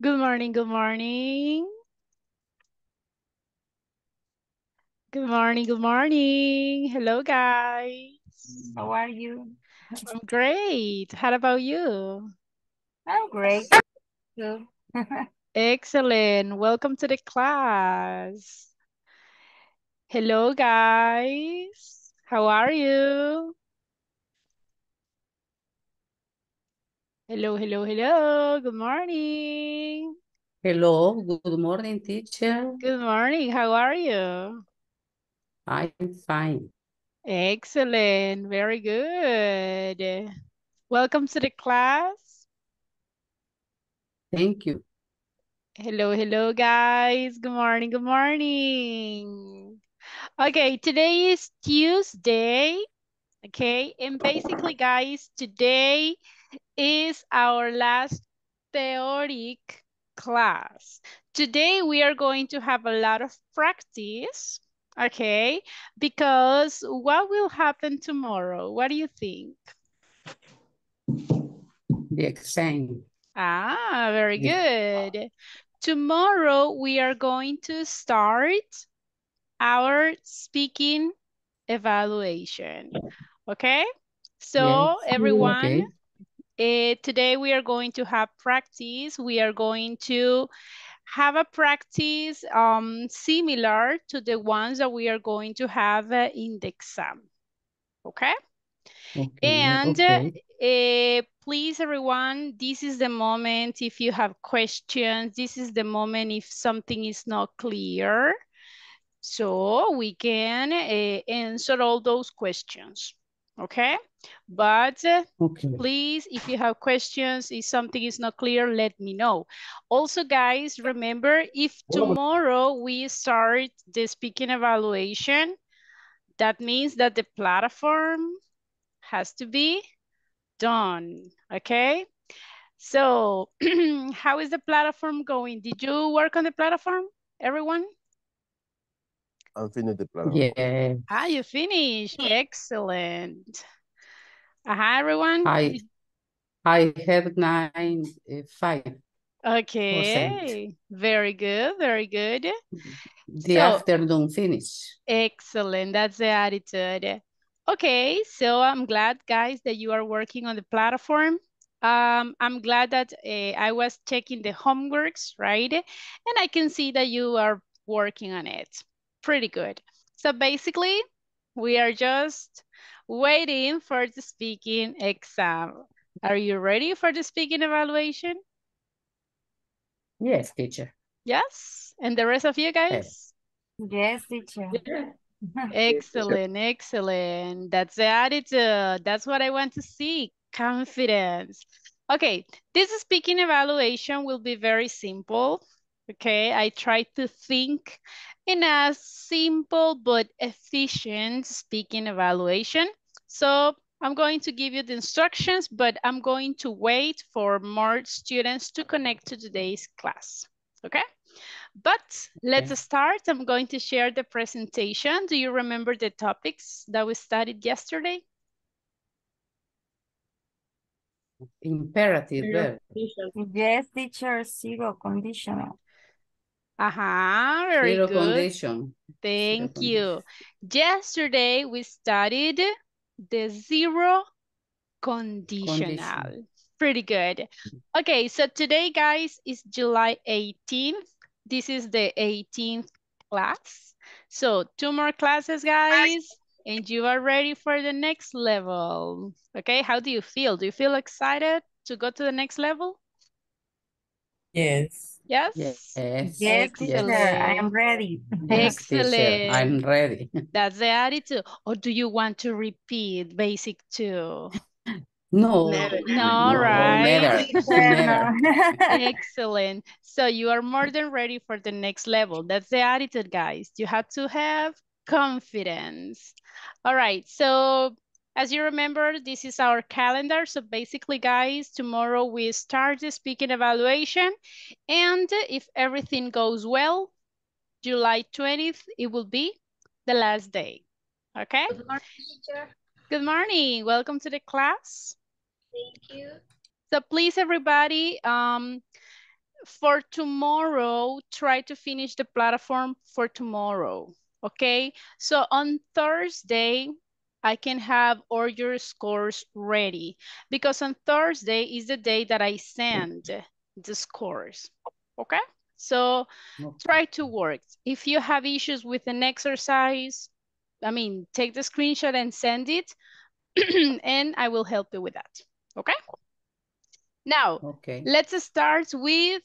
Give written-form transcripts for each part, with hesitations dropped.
Good morning, good morning. Good morning, good morning. Hello, guys. How are you? I'm great. How about you? I'm great too. Excellent. Welcome to the class. Hello, guys. How are you? Hello, hello, hello. Good morning. Hello, good morning, teacher. Good morning. How are you? I'm fine. Excellent. Very good. Welcome to the class. Thank you. Hello, hello, guys. Good morning, good morning. Okay, today is Tuesday. Okay, and basically, guys, today is our last theoretic class. Today, we are going to have a lot of practice. Okay, because what will happen tomorrow? What do you think? The exam. Ah, very The, good. Tomorrow, we are going to start our speaking evaluation. Okay, yes, so everyone, okay, today we are going to have practice. We are going to have a practice similar to the ones that we are going to have in the exam. Okay, okay, and okay, please, everyone, this is the moment if you have questions. This is the moment if something is not clear. So we can answer all those questions, okay? But okay. please, if you have questions, if something is not clear, let me know. Also, guys, remember, if tomorrow we start the speaking evaluation, that means that the platform has to be done, okay? So how is the platform going? Did you work on the platform, everyone? I'm finished the platform. Yes, Ah, you finished. Excellent. Everyone. I have 95%. Okay. Very good. Very good. The So, afternoon finish. excellent. That's the attitude. Okay. So I'm glad, guys, that you are working on the platform. I'm glad that I was checking the homeworks, right? And I can see that you are working on it. Pretty good. So basically, we are just waiting for the speaking exam. Are you ready for the speaking evaluation? Yes, teacher. Yes? And the rest of you Yes. guys? Yes, teacher. Excellent, excellent. That's the attitude. That's what I want to see. Confidence. Okay, this speaking evaluation will be very simple. Okay, I try to think in a simple but efficient speaking evaluation. So I'm going to give you the instructions, but I'm going to wait for more students to connect to today's class. Okay? But Okay. let's start. I'm going to share the presentation. Do you remember the topics that we studied yesterday? Imperative verb. Yes, teacher. Zero conditional. Very Zero good. condition. Zero Thank condition. you. Yesterday we studied the zero Condition. conditional. Pretty good. Okay, so today, guys, is July 18th. This is the 18th class. So 2 more classes, guys, and you are ready for the next level. Okay, how do you feel? Do you feel excited to go to the next level? Yes. Yes? Yes, Yes, teacher. yes, I am Excellent. ready. yes, teacher. I'm Excellent. ready. That's the attitude. Or do you want to repeat basic 2? No, Never. No, no, right? never, Teacher, never. no. Excellent. So you are more than ready for the next level. That's the attitude, guys. You have to have confidence. All right. So as you remember, this is our calendar. So basically, guys, tomorrow we start the speaking evaluation. And if everything goes well, July 20th, it will be the last day. Okay? Good morning, teacher. Good morning. Welcome to the class. Thank you. So please, everybody, for tomorrow, try to finish the platform for tomorrow, okay? So on Thursday, I can have all your scores ready because on Thursday is the day that I send the scores, okay? So try to work. If you have issues with an exercise, I mean, take the screenshot and send it and I will help you with that, okay? Now, let's start with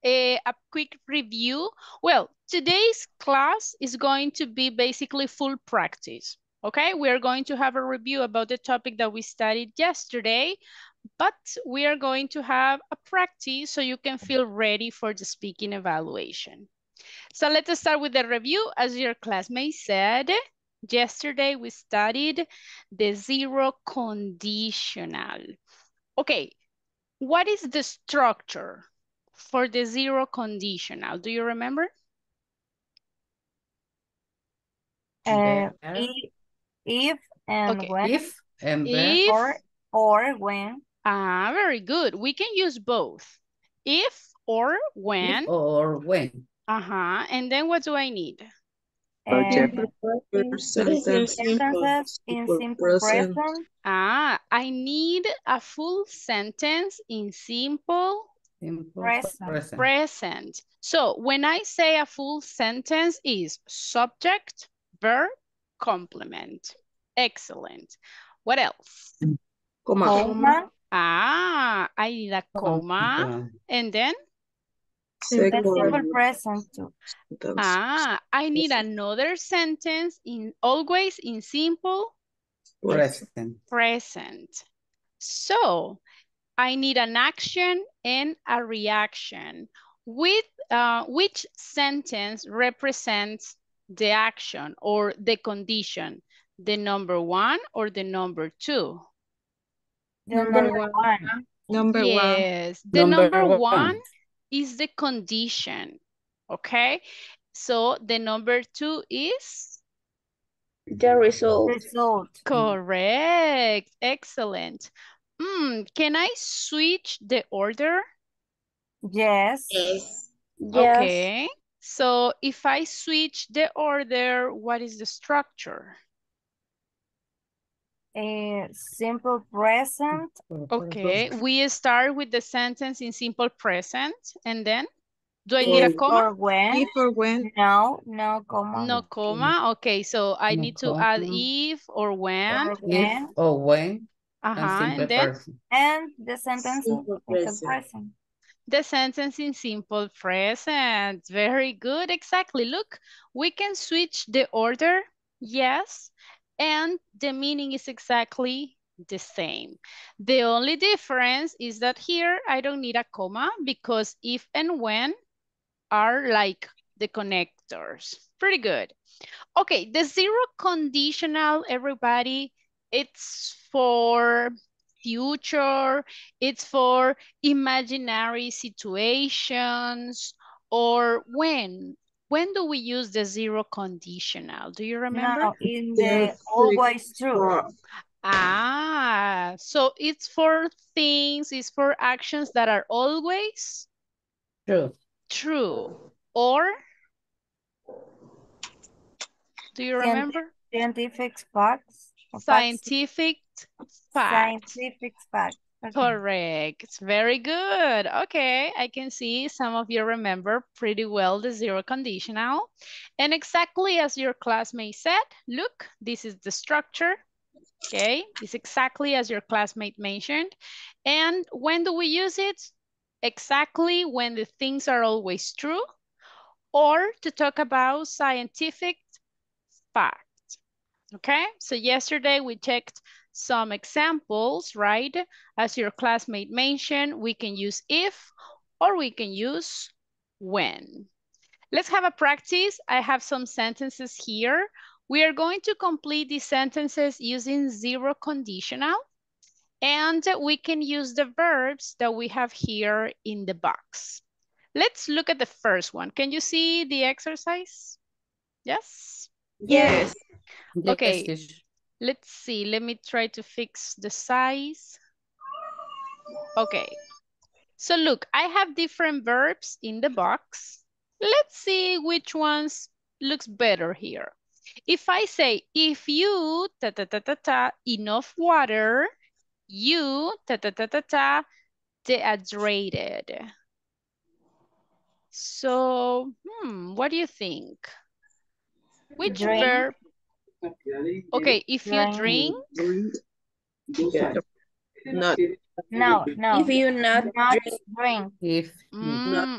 a quick review. Well, today's class is going to be basically full practice, okay? We are going to have a review about the topic that we studied yesterday, but we are going to have a practice so you can feel ready for the speaking evaluation. So let's start with the review. As your classmate said, yesterday we studied the zero conditional. Okay, what is the structure for the zero conditional? Do you remember? If and when. If and If, or when. Ah, very good. We can use both. If or when. If or when. And then what do I need? Sentences in simple present. I need a full sentence in simple present. So when I say a full sentence is subject, verb, complement. Excellent. What else? Comma. I need a comma. And then? Simple present too. I need another sentence always in simple present. So I need an action and a reaction. With which sentence represents the action or the condition? The number 1 or the number 2? The number one. Yes, the number one is the condition, okay? So the number 2 is? The result. Correct, excellent. Can I switch the order? Yes. Okay, so if I switch the order, what is the structure? Simple present. Okay, we start with the sentence in simple present, and then? Do I need a comma? If or when. No comma. No comma. Okay, so I need to add if or when. If or when. And then? And the sentence in simple present. The sentence in simple present. Very good. Exactly. Look, we can switch the order. Yes. And the meaning is exactly the same. The only difference is that here I don't need a comma because if and when are like the connectors. Pretty good. Okay, the zero conditional, everybody, it's for future, it's for imaginary situations, or when? When do we use the zero conditional? Do you remember? No, in the always true. So it's for things, it's for actions that are always true. Or do you remember? Scientific facts. Scientific facts. Scientific facts. Okay. Correct. It's very good. Okay, I can see some of you remember pretty well the zero conditional. And exactly as your classmate said, look, this is the structure. Okay, it's exactly as your classmate mentioned. And when do we use it? Exactly when the things are always true, or to talk about scientific facts. Okay, so yesterday we checked some examples, right? As your classmate mentioned, we can use if or we can use when. Let's have a practice. I have some sentences here. We are going to complete these sentences using zero conditional, and we can use the verbs that we have here in the box. Let's look at the first one. Can you see the exercise? Yes? Yes. Okay, let's see. Let me try to fix the size. Okay, So look, I have different verbs in the box. Let's see which ones looks better here. If I say, if you, enough water, you, dehydrated. So, what do you think? Which Drink. verb? Okay, if you drink, Not No. if you not Not drink. drink. If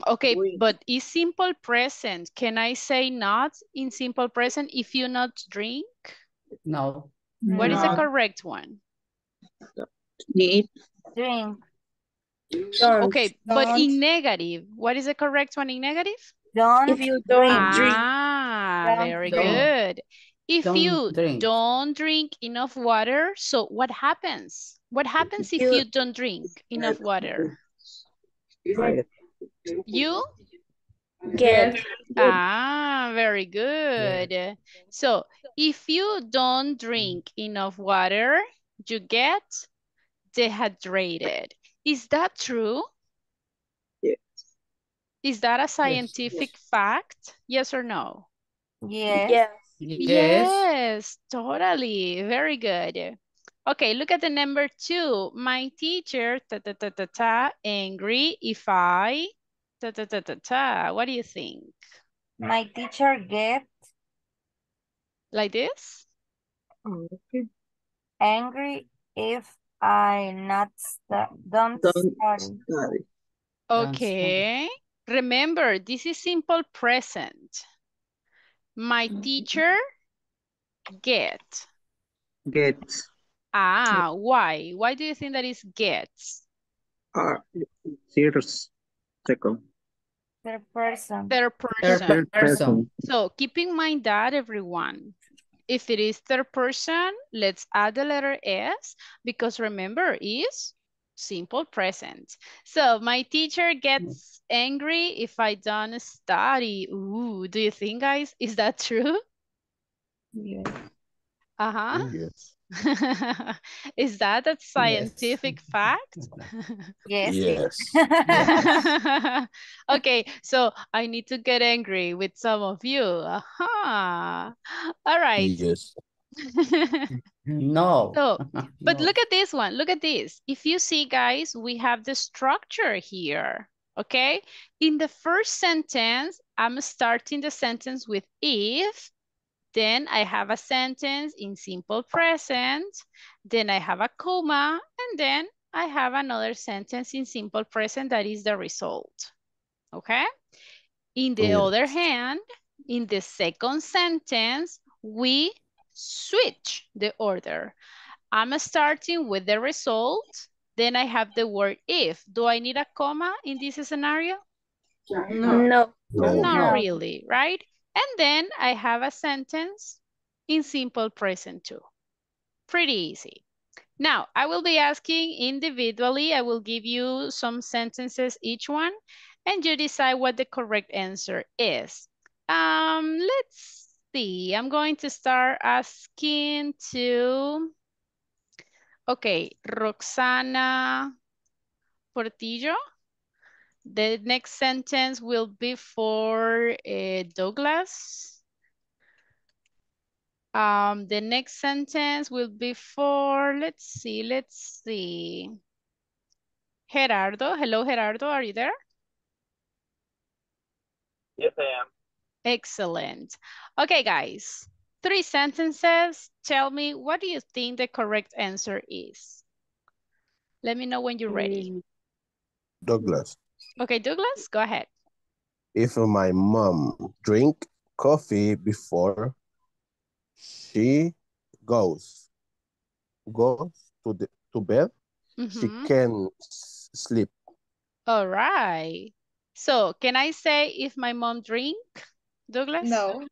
okay, drink. but is simple present. Can I say not in simple present if you not drink? no, What is the No. correct one? Need. Drink. Don't. Okay, but in negative, what is the correct one in negative? Don't If you don't drink. Ah, Don't very drink. good. If don't you drink. don't drink enough water, so what happens? What happens if you don't drink enough water? You? Get. Very good. So if you don't drink enough water, you get dehydrated. Is that true? Yes. Is that a scientific fact? Yes or no? Yes. Yes. Yes, totally. Very good. Okay, look at the number 2. My teacher, angry if I, What do you think? My teacher get Like this? Okay. angry if I don't Don't study. study. Okay. Remember, this is simple present. My teacher get. Get. Why? Why do you think that is gets? Serious. Second. Third person. Third person. Third person. So keep in mind that, everyone. If it is third person, let's add the letter S because remember, is simple present. So my teacher gets angry if I don't study. Ooh, do you think, guys, is that true? Yes. Uh-huh. Yes. Is that a scientific fact? Yes. Yes. Okay, so I need to get angry with some of you. All right. Yes. No. So, but No. look at this one. Look at this. If you see, guys, we have the structure here. Okay. In the first sentence, I'm starting the sentence with if. Then I have a sentence in simple present. Then I have a comma. And then I have another sentence in simple present that is the result. Okay. In the other hand, in the second sentence, we switch the order. I'm starting with the result. Then I have the word if. Do I need a comma in this scenario? No. Not really, right? And then I have a sentence in simple present too. Pretty easy. Now, I will be asking individually. I will give you some sentences each one, and you decide what the correct answer is. Let's see. I'm going to start asking to, okay, Roxana Portillo. The next sentence will be for Douglas. The next sentence will be for, let's see. Gerardo. Hello, Gerardo. Are you there? Yes, I am. Excellent. Okay, guys. 3 sentences. Tell me, what do you think the correct answer is? Let me know when you're ready. Douglas. Okay, Douglas, go ahead. If my mom drink coffee before she goes to bed, she can sleep. All right. So can I say if my mom drink, Douglas? No.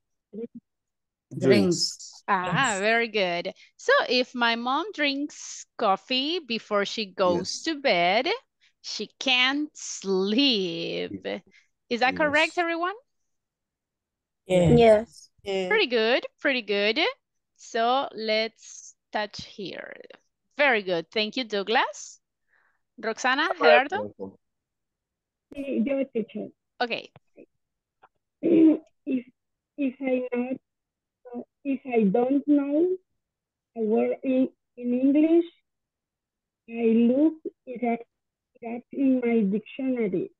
Drinks. Very good. So if my mom drinks coffee before she goes to bed, she can't sleep. Is that correct, everyone? Yes. Pretty good, pretty good. So let's touch here. Very good. Thank you, Douglas. Roxana, Gerardo? Yo, teacher. Okay. If I don't know a word in English, I look it up in my dictionary.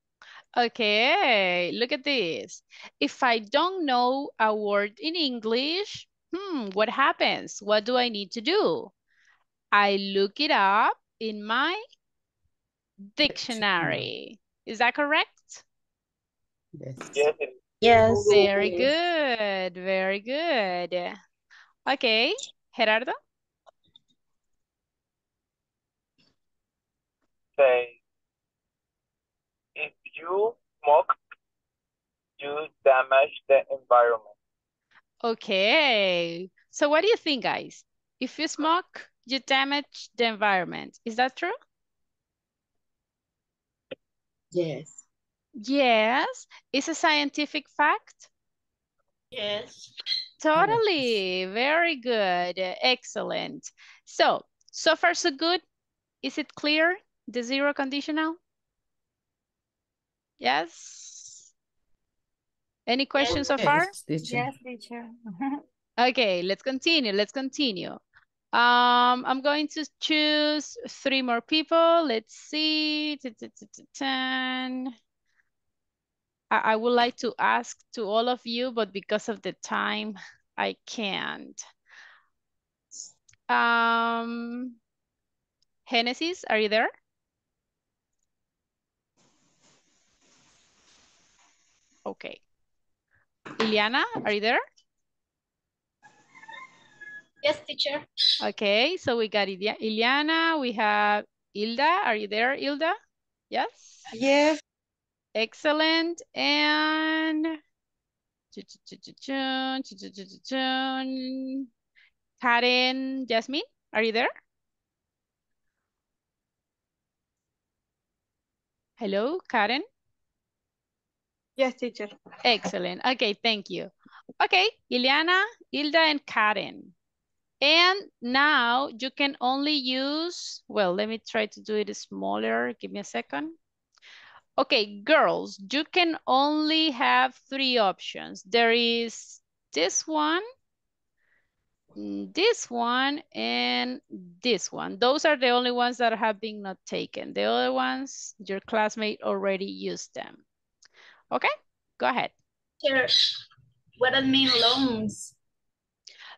Okay, look at this. If I don't know a word in English, what happens? What do I need to do? I look it up in my dictionary. Is that correct? Yes. Yes. Very good, very good. Okay, Gerardo? Say, if you smoke, you damage the environment. Okay, so what do you think, guys? If you smoke, you damage the environment. Is that true? Yes. Yes. Is a scientific fact? Yes. Totally. Very good. Excellent. So far so good. Is it clear? The zero conditional? Yes. Any questions so far? Yes, teacher. Yes, teacher. Okay, let's continue. Let's continue. I'm going to choose 3 more people. Let's see. 10. I would like to ask to all of you, but because of the time, I can't. Genesis, are you there? Okay. Iliana, are you there? Yes, teacher. Okay, so we got Iliana, we have Hilda. Are you there, Hilda? Yes? Yes. Excellent. And Karen, Jasmine, are you there? Hello, Karen? Yes, teacher. Excellent. Okay, thank you. Okay, Ileana, Hilda, and Karen. And now you can only use, well, let me try to do it smaller. Give me a second. Okay, girls, you can only have 3 options. There is this one, and this one. Those are the only ones that have been not taken. The other ones, your classmate already used them. Okay, go ahead. Teacher, what does mean lungs?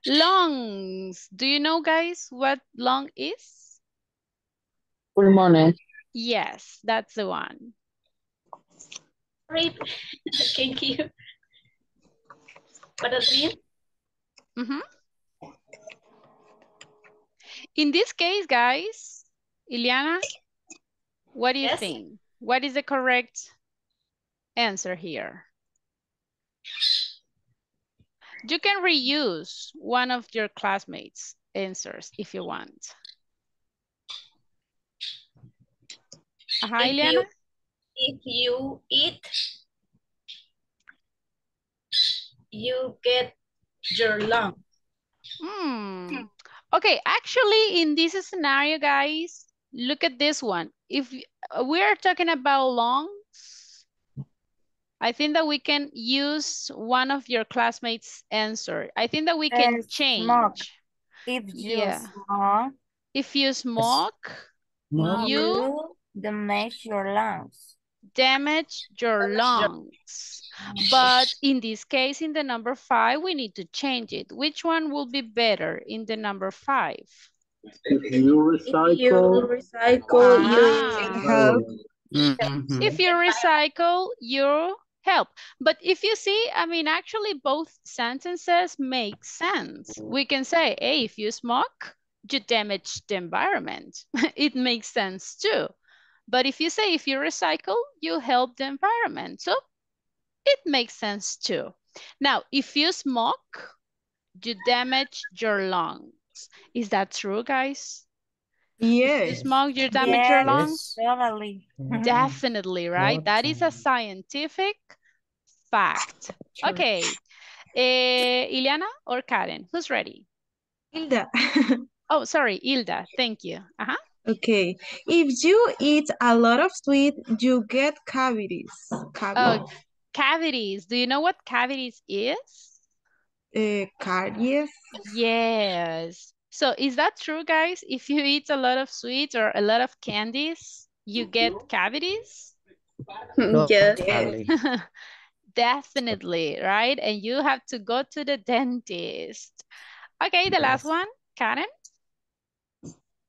Lungs. Do you know, guys, what lung is? Pulmones. Yes, that's the one. Great. Thank you. What does it mean? In this case, guys, Ileana, what do you Yes. think? What is the correct answer here? You can reuse one of your classmates' answers if you want. Ileana? If you eat, you get your lung. Okay, actually in this scenario, guys, look at this one. If we are talking about lungs, I think that we can use one of your classmates' answer. I think that we can change. Smoke. If you smoke. If you smoke, you damage your lungs. Damage your lungs. But in this case, in the number 5, we need to change it. Which one will be better in the number 5? If you recycle, you help. If you recycle, you help. But if you see, I mean, actually both sentences make sense. We can say, hey, if you smoke, you damage the environment. It makes sense too. But if you say, if you recycle, you help the environment. So it makes sense too. Now, if you smoke, you damage your lungs. Is that true, guys? If you smoke, you damage your lungs? Totally. Definitely, right? That is a scientific fact. Okay. Ileana or Karen? Who's ready? Hilda. Oh, sorry, Hilda. Thank you. Okay. If you eat a lot of sweet, you get cavities. Oh, cavities. Do you know what cavities is? Caries. Yes. So is that true, guys? If you eat a lot of sweets or a lot of candies, you get cavities? Yes. Totally. Definitely, right? And you have to go to the dentist. Okay, the last one, Karen.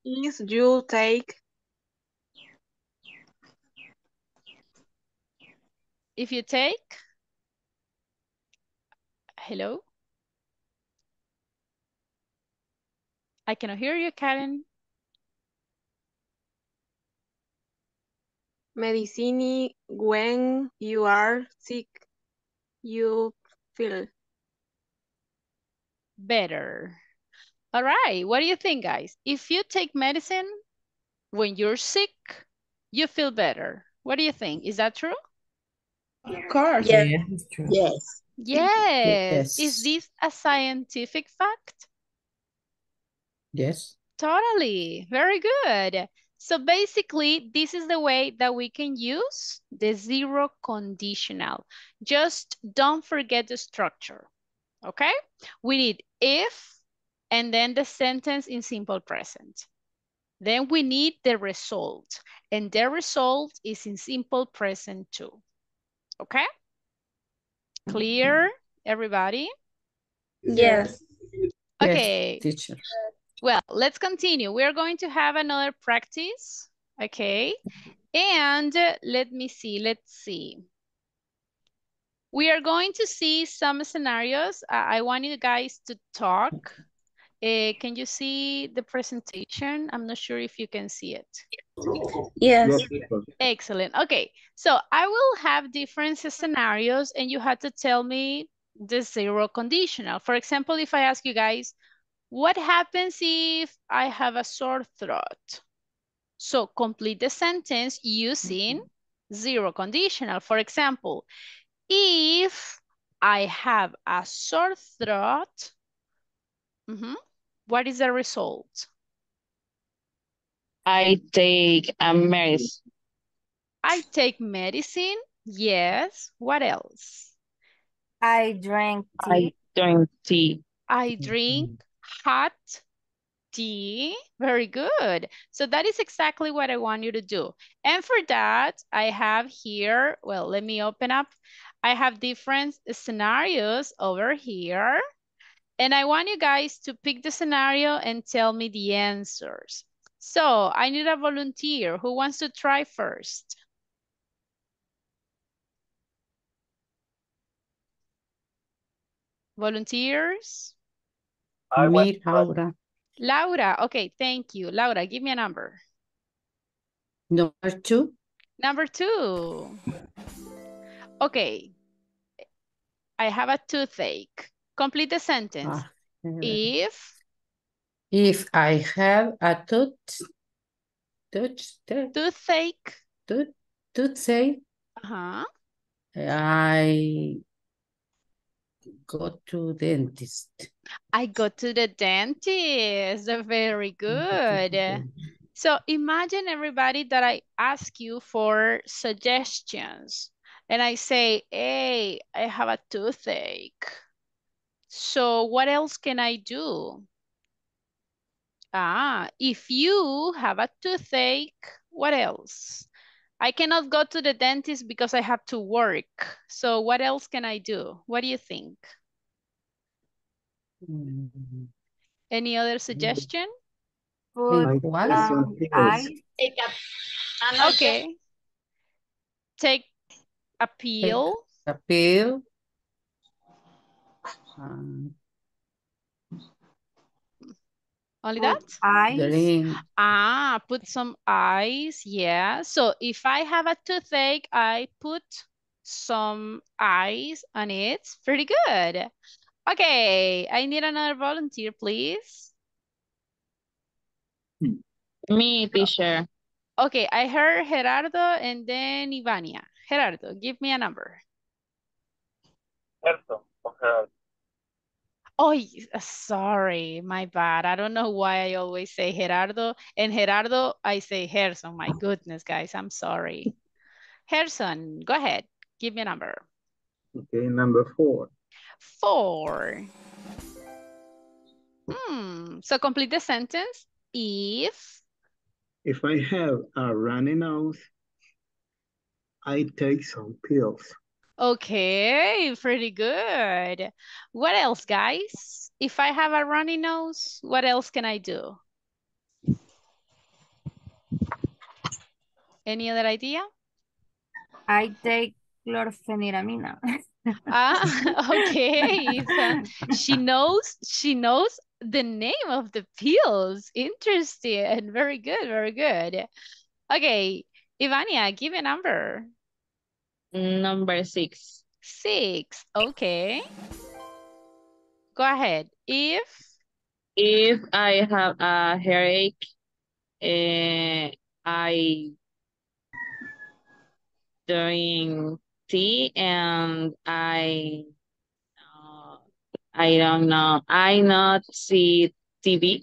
If you take If you take, hello? I cannot hear you, Karen. medicine when you are sick, you feel Better. All right, what do you think, guys? If you take medicine when you're sick, you feel better. What do you think? Is that true? of course. Yes. Yeah, it's true. Yes. Yes. Is Yes. this a scientific fact? Yes. Totally. Very good. So basically, this is the way that we can use the zero conditional. Just don't forget the structure, okay? We need if and then the sentence in simple present. Then we need the result, and the result is in simple present too, okay? Clear, everybody? Yes. Okay. Yes, teacher. Well, let's continue. We're going to have another practice, okay? And let me see, let's see. We are going to see some scenarios. I want you guys to talk. Can you see the presentation? I'm not sure if you can see it. Yes. Excellent. Okay, so I will have different scenarios and you have to tell me the zero conditional. For example, if I ask you guys, what happens if I have a sore throat? So complete the sentence using zero conditional. For example, if I have a sore throat, what is the result? I take a medicine. I take medicine. Yes. What else? I drink tea. I drink tea. I drink hot tea. Very good. So that is exactly what I want you to do. And for that, I have here, well, let me open up. I have different scenarios over here. And I want you guys to pick the scenario and tell me the answers. So I need a volunteer. Who wants to try first? Volunteers? Me, Laura. Laura, okay, thank you. Laura, give me a number. Number 2. Number 2. Okay. I have a toothache. Complete the sentence. If I have a toothache. Toothache, I go to dentist. I go to the dentist. Very good. So imagine everybody that I ask you for suggestions and I say, hey, I have a toothache. So what else can I do? If you have a toothache, what else? I cannot go to the dentist because I have to work. So what else can I do? What do you think? Any other suggestion? Put ice. Okay. Take a pill. A pill. Only that? Ice. Put some ice. Yeah. So if I have a toothache, I put some ice on it. Pretty good. Okay. I need another volunteer, please. Me, teacher. Okay. I heard Gerardo and then Ivania. Gerardo, give me a number. Gerson or Gerardo. Oh, sorry, my bad. I don't know why I always say Gerardo. And Gerardo, I say Gerson. My goodness, guys, I'm sorry. Gerson, go ahead. Give me a number. Okay, number 4. 4. So complete the sentence. If I have a runny nose, I take some pills. Okay, pretty good. What else, guys? If I have a runny nose, what else can I do? Any other idea? I take chlorpheniramine. Okay. She knows the name of the pills. Interesting. Very good, very good. Okay, Ivania, give a number. Number 6. 6. Okay. Go ahead. If I have a headache, I drink tea and I don't know. I not see TV.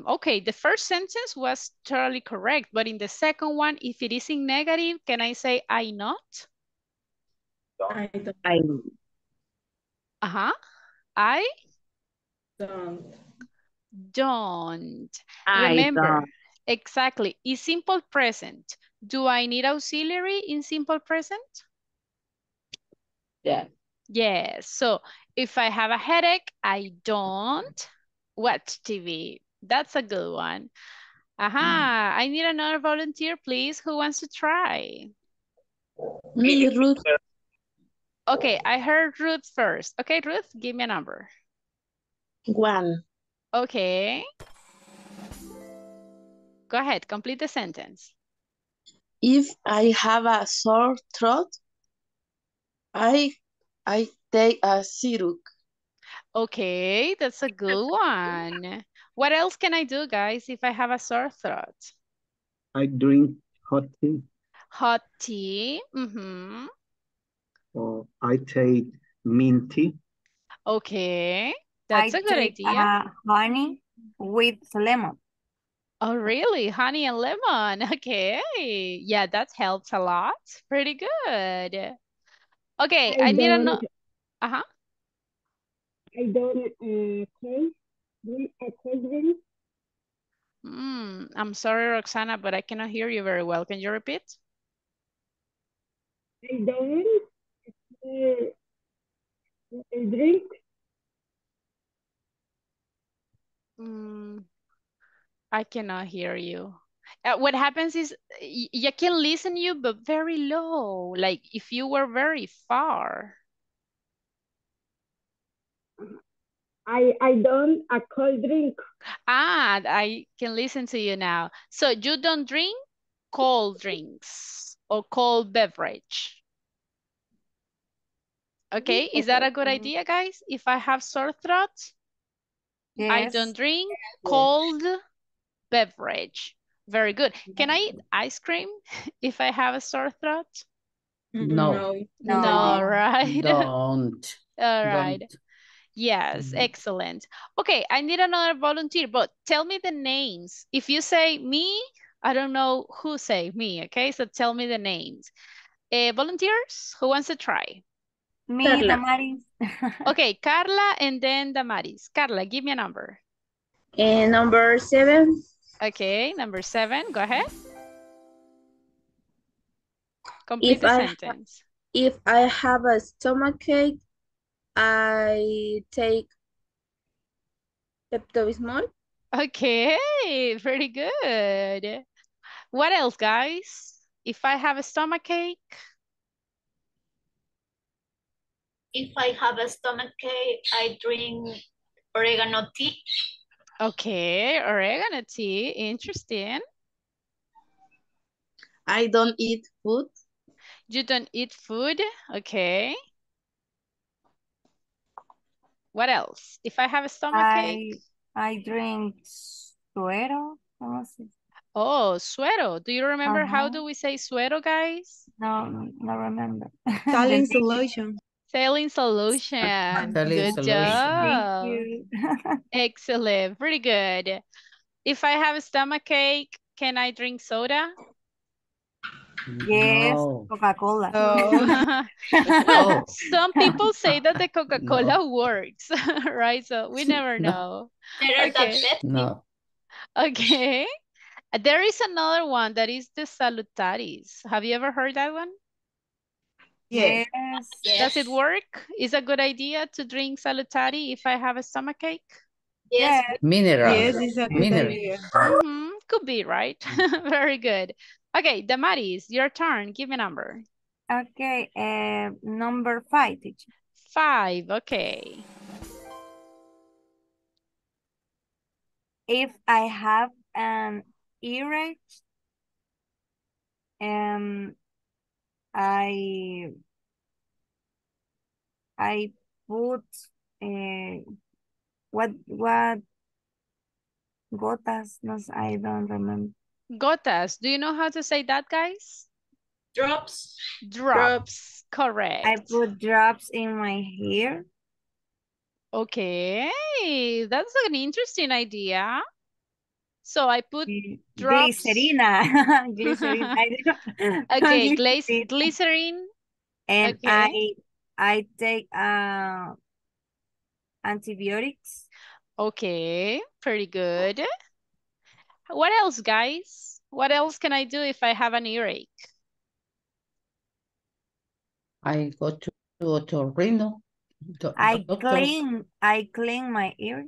Okay, the first sentence was totally correct, but in the second one, if it is in negative, can I say I not? I I don't. Remember, don't. exactly, is simple present. Do I need auxiliary in simple present? Yeah. Yes, so if I have a headache, I don't watch TV. That's a good one. I need another volunteer, please. Who wants to try? Me, Ruth. Okay, I heard Ruth first. Okay, Ruth, give me a number. 1. Okay. Go ahead, complete the sentence. If I have a sore throat, I take a syrup. Okay, that's a good one. What else can I do, guys, if I have a sore throat? I drink hot tea. Hot tea. Or I take mint tea. Okay, that's a good idea. Honey with lemon. Oh, really? Honey and lemon. Okay. Yeah, that helps a lot. Pretty good. Okay, I need a I don't drink a cold drink. I'm sorry, Roxana, but I cannot hear you very well. Can you repeat? I don't drink. I cannot hear you. What happens is I can listen you, but very low, like if you were very far. I don't a cold drink. I can listen to you now. So you don't drink cold drinks or cold beverage. Okay, is that a good idea, guys? If I have sore throat, Yes. I don't drink cold beverage. Very good. Can I eat ice cream if I have a sore throat? No. No, right? Don't. All right. Don't. Yes, excellent. Okay, I need another volunteer, but tell me the names. If you say me, I don't know who say me, okay? So tell me the names. Volunteers, who wants to try? Me, Carla. Damaris. Okay, Carla and then Damaris. Carla, give me a number. Number 7. Okay, number 7, go ahead. Complete the sentence. If I have a stomachache, I take Pepto-Bismol. Okay, very good. What else, guys? If I have a stomachache? If I have a stomachache, I drink oregano tea. Okay, oregano tea, interesting. I don't eat food. You don't eat food, okay. What else? If I have a stomachache? I drink suero. Oh, suero. Do you remember how do we say suero, guys? No, no remember. Saline solution. Saline solution. Saline Good solution. job. Thank you. Excellent. Pretty good. If I have a stomach ache, can I drink soda? Yes, No. Coca-Cola. Oh. Well, No. some people say that the Coca-Cola works, right? So we never No. know. Better than Okay. Pepsi. No. Okay. There is another one that is the Salutaris. Have you ever heard that one? Yes. Yes. Does it work? Is a good idea to drink Salutari if I have a stomach ache? Yes. Yes. Mineral. Yes, it's a good Mineral. idea. Could be, right? Very good. Okay, Damaris, your turn. Give me a number. Okay, number 5, teacher. 5, okay. If I have an earache, I put what gotas? No, I don't remember. Gotas. Do you know how to say that, guys? Drops. Drops. Correct. I put drops in my hair. Okay, that's an interesting idea. So I put drops. Glycerina. Glycerina. Okay, Glycerine. glycerin. And Okay. I take antibiotics. Okay, pretty good. What else, guys? What else can I do if I have an earache? I go to otorrino. I Doctor. clean my ear.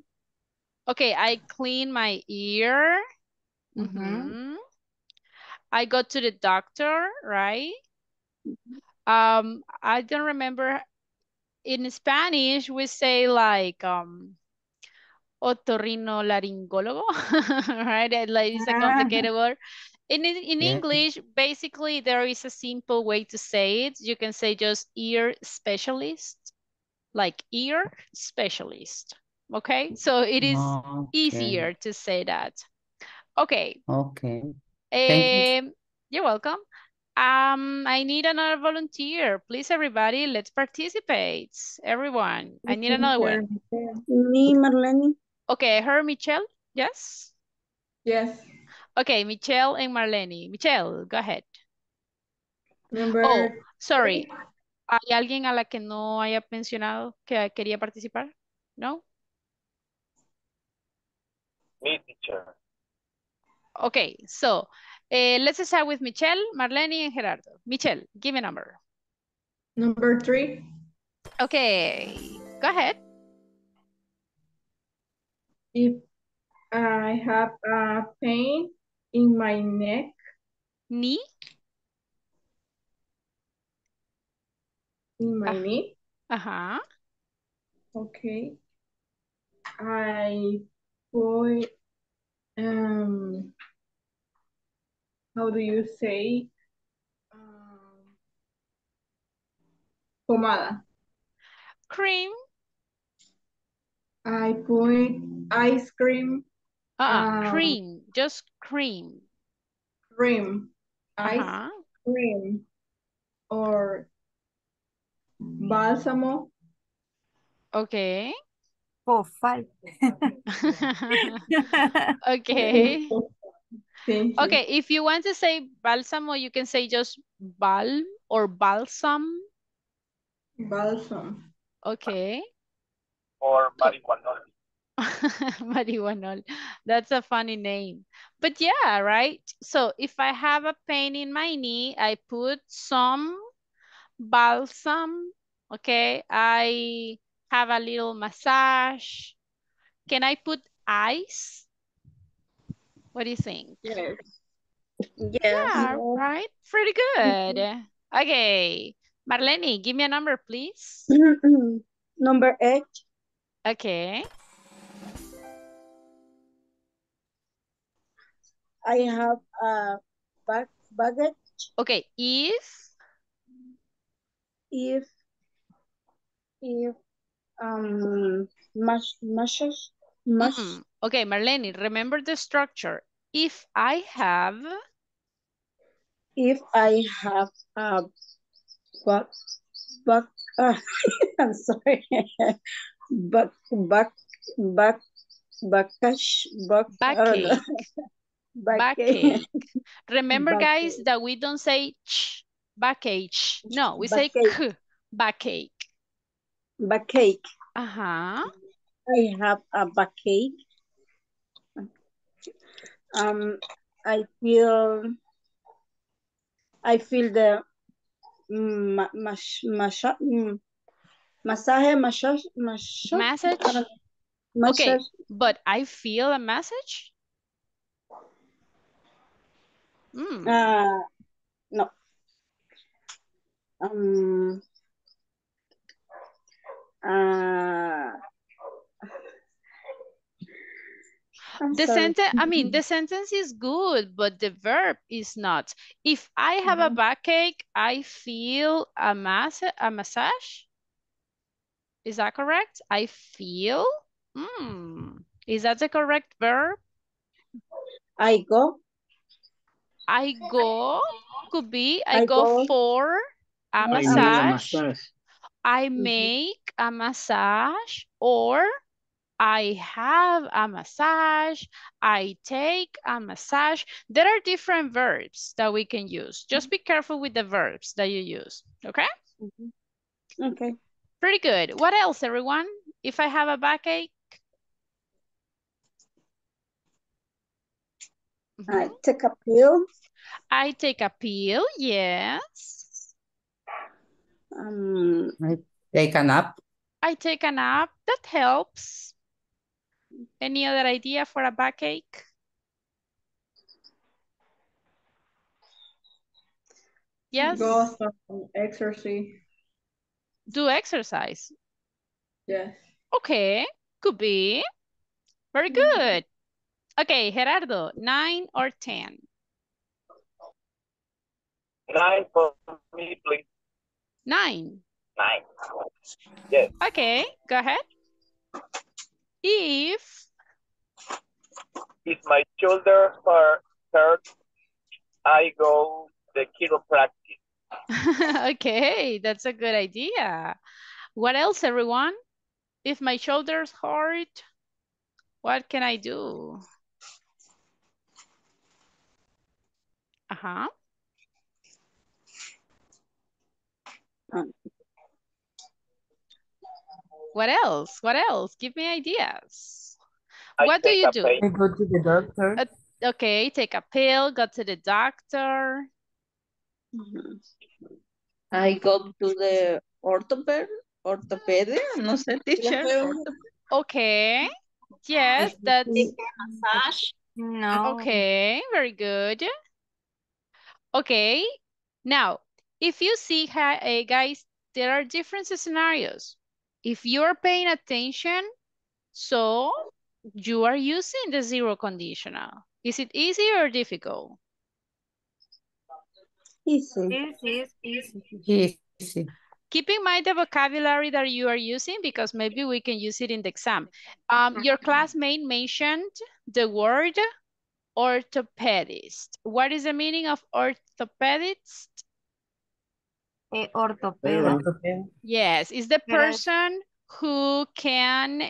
Okay, I clean my ear. I go to the doctor, right? I don't remember. In Spanish, we say like otorrinolaringólogo, right? Like it's a complicated word. In Yeah. English, basically, there is a simple way to say it. You can say just ear specialist, like ear specialist. Okay, so it is easier to say that. Okay. Okay. Thank you. You're welcome. I need another volunteer. Please, everybody, let's participate. Everyone, I need another one. Me, Marlene. Okay, I heard Michelle. Yes? Yes. Okay, Michelle and Marlene. Michelle, go ahead. Number sorry. ¿Hay alguien a la que no haya mencionado que quería participar? ¿No? Me, teacher. Okay, so let's start with Michelle, Marlene, and Gerardo. Michelle, give me a number. Number 3. Okay, go ahead. If I have a pain in my neck. Knee? In my knee. Okay. I put, how do you say? Pomada. Cream. I put ice cream. Cream, just cream. Cream. Ice cream. Or balsamo. Okay. Oh, 5. Okay. Okay, if you want to say balsamo, you can say just balm or balsam. Balsam. Okay. Or marihuanol. Marihuanol. That's a funny name. But yeah, right? So if I have a pain in my knee, I put some balsam. Okay. I have a little massage. Can I put ice? What do you think? Yes. Yeah, right? Pretty good. Okay. Marlene, give me a number, please. Number 8. Okay. I have a baggage. Okay, if Okay, Marlene, remember the structure. If I have a I'm sorry. Backache. Backache. Backache. Remember, Backache. guys, that we don't say ch, backache. No, we say Backache. k, backache. Backache. Uh-huh. I have a backache. I feel the massage. Message? Okay, but I feel a message? No. The sentence is good, but the verb is not. If I have a backache, I feel a massage. Is that correct? I feel. Is that the correct verb? I go. I go could be I go for a massage. I make a massage, or I have a massage. I take a massage. There are different verbs that we can use. Just be careful with the verbs that you use. Okay? Okay. Pretty good. What else, everyone? If I have a backache? I take a pill. I take a pill, yes. I take a nap. I take a nap. That helps. Any other idea for a backache? Yes? Go some exercise. Do exercise. Yes. Okay, could be. Very good. Okay, Gerardo, 9 or 10? 9 for me, please. 9. 9. Yes. Okay, go ahead. If my shoulder hurt, I go the chiropractic. Okay, that's a good idea. What else, everyone? If my shoulders hurt, what can I do? What else? What else? Give me ideas. What do you do? I go to the doctor. Okay, take a pill, go to the doctor. I go to the orthopedic, no sé, teacher. Okay, yes, that's... Massage. No. Okay, very good. Okay, now, if you see, guys, there are different scenarios. If you're paying attention, so you are using the zero conditional. Is it easy or difficult? Easy. Easy. Keep in mind the vocabulary that you are using, because maybe we can use it in the exam. Your classmate mentioned the word orthopedist. What is the meaning of orthopedist? Orthopedist. Yes, it's the person who can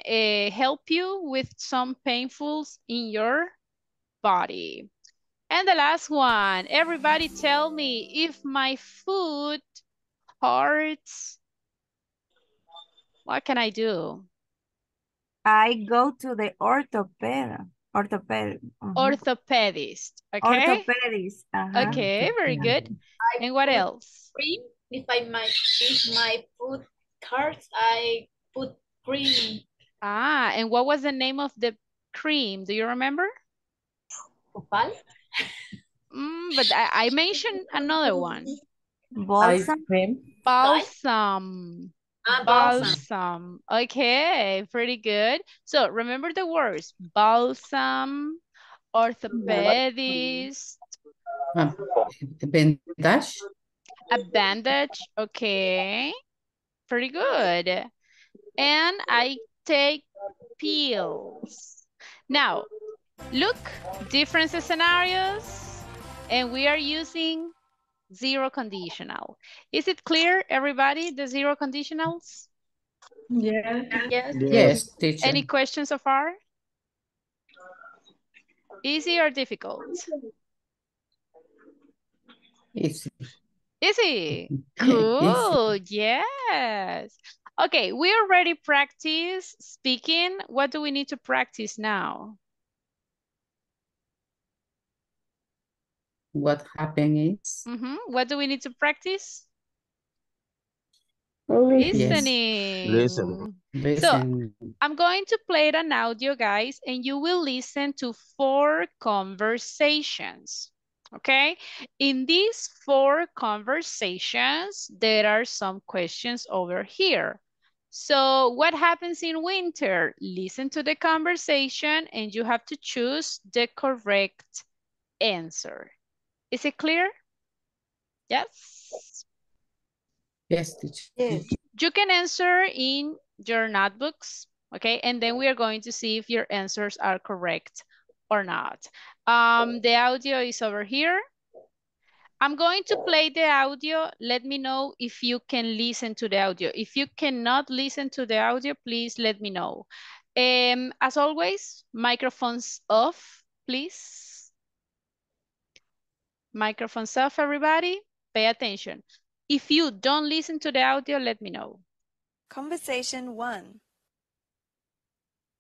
help you with some painfuls in your body. And the last one, everybody tell me, if my foot hurts, what can I do? I go to the orthopedist. Orthopedist, okay? Orthopedist. Okay, very good. And what else? Cream. If my foot hurts, I put cream. And what was the name of the cream? Do you remember? Opal? But I mentioned another one. Balsam. Balsam. Balsam. Okay, pretty good. So remember the words: balsam, orthopedist. Bandage. A bandage. Okay, pretty good. And I take pills. Now, look, different scenarios, and we are using Zero conditional. Is it clear, everybody, the zero conditionals? Yes. Yes. Yes, teacher. Any questions so far? Easy or difficult? Easy. Easy. Easy. Cool. Yes. Okay, we already practiced speaking. What do we need to practice now? What happened is, What do we need to practice? yes, Listening. Listen. So listen. I'm going to play an audio, guys, and you will listen to 4 conversations. Okay? In these 4 conversations, there are some questions over here. So what happens in winter? Listen to the conversation and you have to choose the correct answer. Is it clear? Yes? Yes, teacher. Yes. You can answer in your notebooks, okay? And then we are going to see if your answers are correct or not. The audio is over here. I'm going to play the audio. Let me know if you can listen to the audio. If you cannot listen to the audio, please let me know. As always, microphones off, please. Microphones off, everybody. Pay attention. If you don't listen to the audio, let me know. Conversation 1.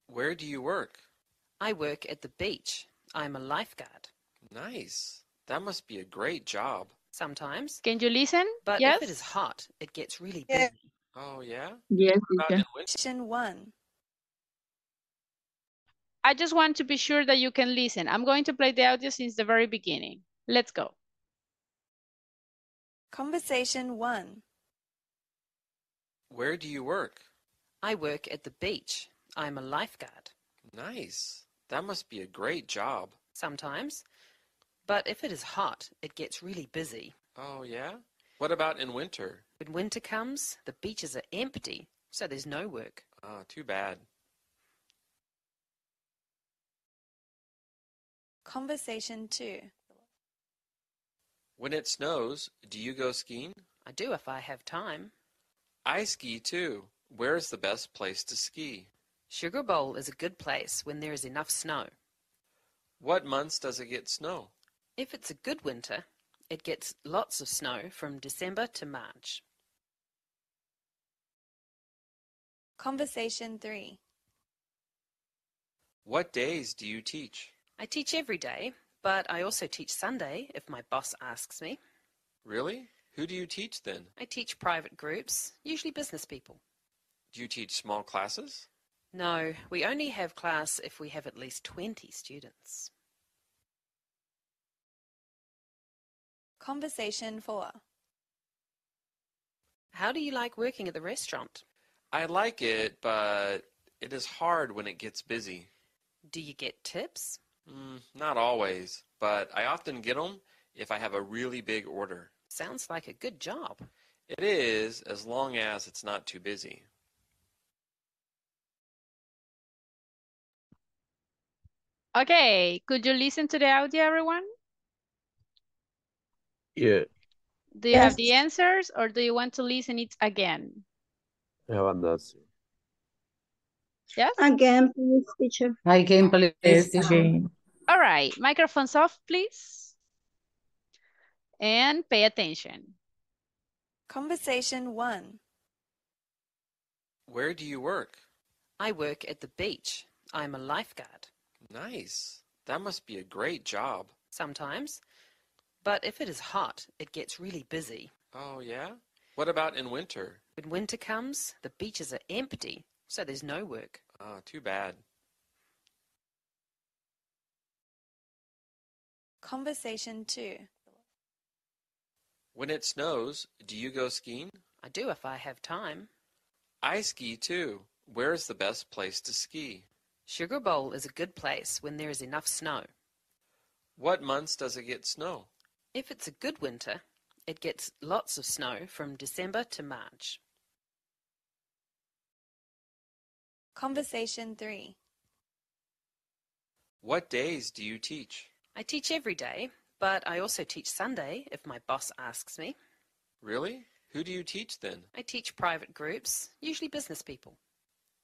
Where do you work? I work at the beach. I'm a lifeguard. Nice. That must be a great job. Sometimes. Can you listen? But yes? if it is hot, it gets really busy. Oh, yeah? Yes, What about teacher. in winter? Conversation 1. I just want to be sure that you can listen. I'm going to play the audio since the very beginning. Let's go. Conversation 1. Where do you work? I work at the beach. I'm a lifeguard. Nice. That must be a great job. Sometimes. But if it is hot, it gets really busy. Oh, yeah? What about in winter? When winter comes, the beaches are empty, so there's no work. Ah, too bad. Conversation 2. When it snows, do you go skiing? I do if I have time. I ski too. Where's the best place to ski? Sugar Bowl is a good place when there is enough snow. What months does it get snow? If it's a good winter, it gets lots of snow from December to March. Conversation 3. What days do you teach? I teach every day, but I also teach Sunday if my boss asks me. Really? Who do you teach then? I teach private groups, usually business people. Do you teach small classes? No, we only have class if we have at least 20 students. Conversation 4. How do you like working at the restaurant? I like it, but it is hard when it gets busy. Do you get tips? Not always, but I often get them if I have a really big order. Sounds like a good job. It is, as long as it's not too busy. Okay, could you listen to the audio, everyone? Yeah. Do you have the answers or do you want to listen it again? I have an answer. Yes? Again, please, teacher. Again, please, Yes, teacher. teacher. All right, microphones off, please. And pay attention. Conversation 1. Where do you work? I work at the beach. I'm a lifeguard. Nice. That must be a great job. Sometimes. But if it is hot, it gets really busy. Oh, yeah? What about in winter? When winter comes, the beaches are empty, so there's no work. Ah, too bad. Conversation 2. When it snows, do you go skiing? I do if I have time. I ski too. Where's the best place to ski? Sugar Bowl is a good place when there is enough snow. What months does it get snow? If it's a good winter, it gets lots of snow from December to March. Conversation 3. What days do you teach? I teach every day, but I also teach Sunday if my boss asks me. Really? Who do you teach then? I teach private groups, usually business people.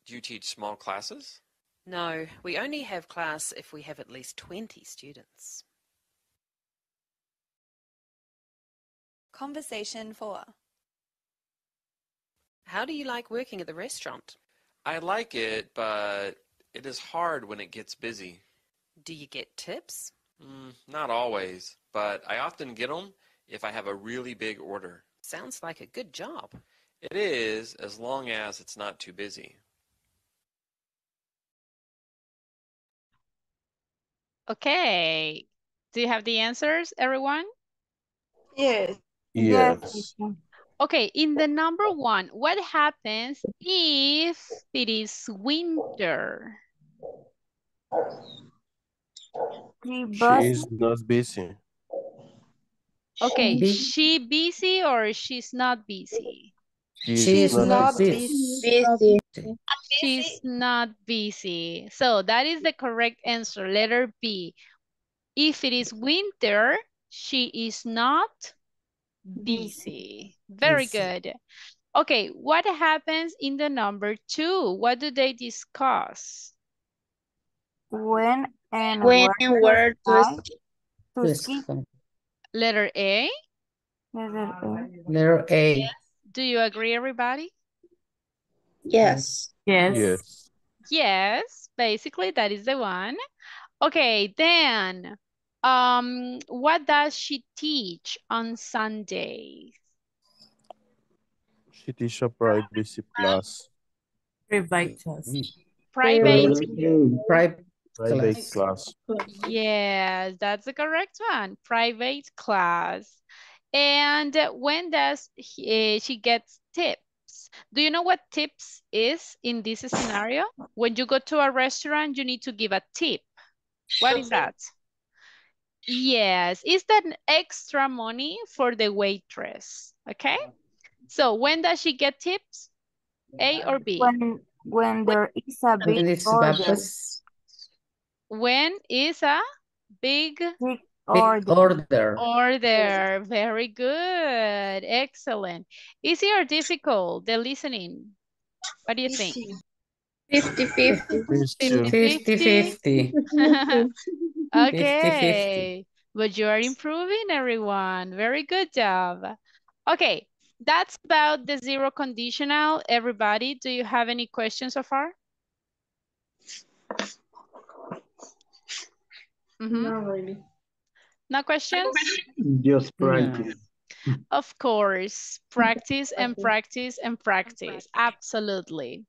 Do you teach small classes? No, we only have class if we have at least 20 students. Conversation 4. How do you like working at the restaurant? I like it, but it is hard when it gets busy. Do you get tips? Not always, but I often get them if I have a really big order. Sounds like a good job. It is, as long as it's not too busy. Okay. Do you have the answers, everyone? Yes. Yes. Okay, in the number 1, what happens if it is winter? She is not busy. Okay, Be- she busy or she's not busy? She is not busy. She's not busy. So that is the correct answer, letter B. If it is winter, she is not busy. Very good. Okay, what happens in the number 2? What do they discuss? When and where to ski. Letter A? Letter A. Letter A. Do you agree, everybody? Yes. Yes. Yes, basically that is the one. Okay, then, what does she teach on Sundays? She teach a private class. Private class. Private? Private class. Yes, that's the correct one. Private class. And when does she get tips? Do you know what tips is in this scenario? When you go to a restaurant, you need to give a tip. What is that? Yes, is that extra money for the waitress? Okay. So when does she get tips? A or B? When there is a big order. When is a big order. Order. Very good. Excellent. Easy or difficult, the listening? What do you think? 50-50. 50-50. 50-50. Okay. But you are improving, everyone. Very good job. Okay. That's about the zero conditional. Everybody, do you have any questions so far? Not really. No questions? Just practice. Of course, practice and practice and practice. Absolutely.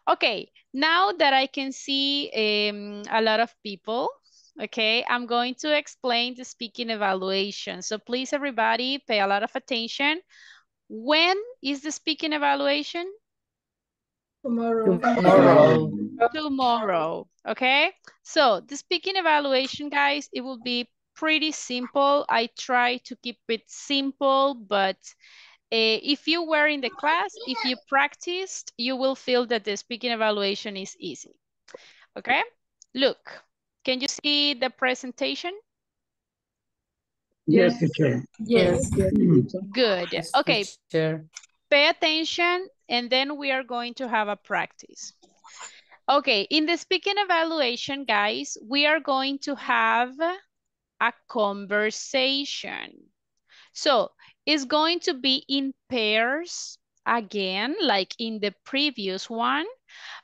Okay, now that I can see a lot of people, okay, I'm going to explain the speaking evaluation. So please, everybody, pay a lot of attention. When is the speaking evaluation? Tomorrow. Tomorrow, okay? So the speaking evaluation, guys, it will be pretty simple. I try to keep it simple, but if you were in the class, if you practiced, you will feel that the speaking evaluation is easy, okay? Look, can you see the presentation? Yes, teacher. Yes. Good. Okay, pay attention, and then we are going to have a practice. Okay, in the speaking evaluation, guys, we are going to have a conversation. So it's going to be in pairs again, like in the previous one.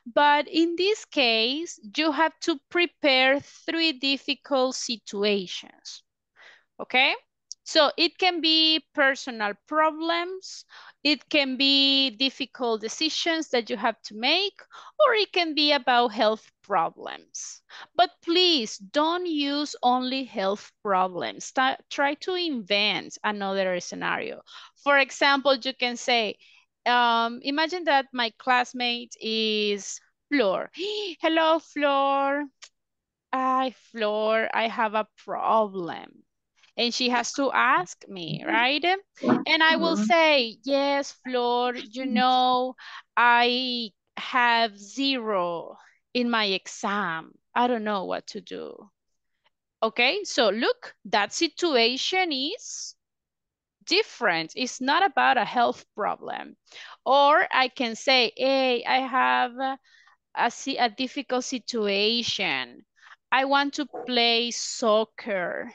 But in this case, you have to prepare 3 difficult situations. Okay? So it can be personal problems, it can be difficult decisions that you have to make, or it can be about health problems. But please don't use only health problems. Try to invent another scenario. For example, you can say, imagine that my classmate is Flor. Hello, Flor. Flor, I have a problem. And she has to ask me, right? And I will say, yes, Flor, you know, I have 0 in my exam. I don't know what to do. Okay, so look, that situation is different. It's not about a health problem. Or I can say, hey, I have a difficult situation. I want to play soccer,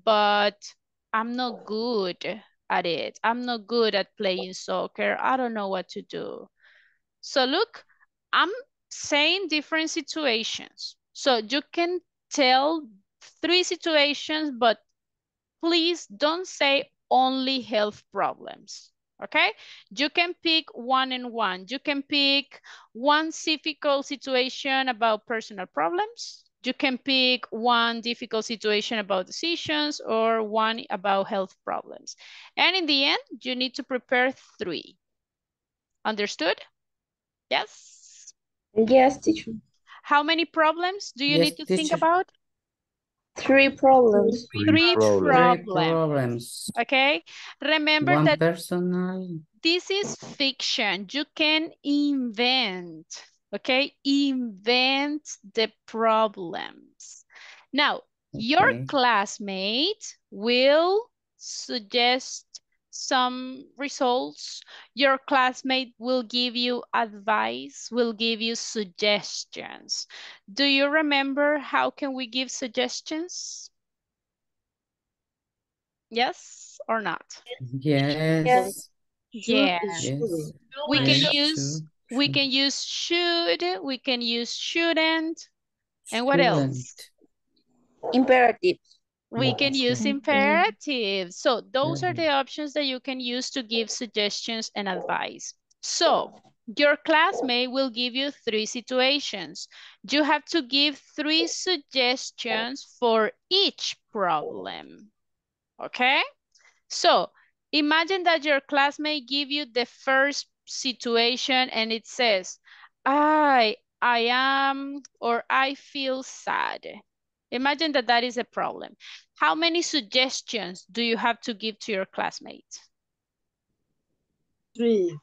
but I'm not good at it. I'm not good at playing soccer. I don't know what to do. So look, I'm saying different situations. So you can tell 3 situations, but please don't say only health problems, okay? You can pick one and one. You can pick one difficult situation about personal problems. You can pick one difficult situation about decisions or one about health problems. And in the end, you need to prepare 3. Understood? Yes? Yes, teacher. How many problems do you need to think about? 3 problems. Three problems. problems. Okay? Remember One that personal. this is fiction. You can invent, okay? Invent the problems. Now, your classmate will suggest some results. Your classmate will give you advice, will give you suggestions. Do you remember how can we give suggestions? Yes or not? Yes. Yeah. Yes. We can Yes, use we can use should, we can use shouldn't, and what else? Imperative. We can use imperatives. So those are the options that you can use to give suggestions and advice. So your classmate will give you 3 situations. You have to give 3 suggestions for each problem. Okay? So imagine that your classmate give you the first situation and it says, I am, or I feel sad. Imagine that that is a problem. How many suggestions do you have to give to your classmate? 3.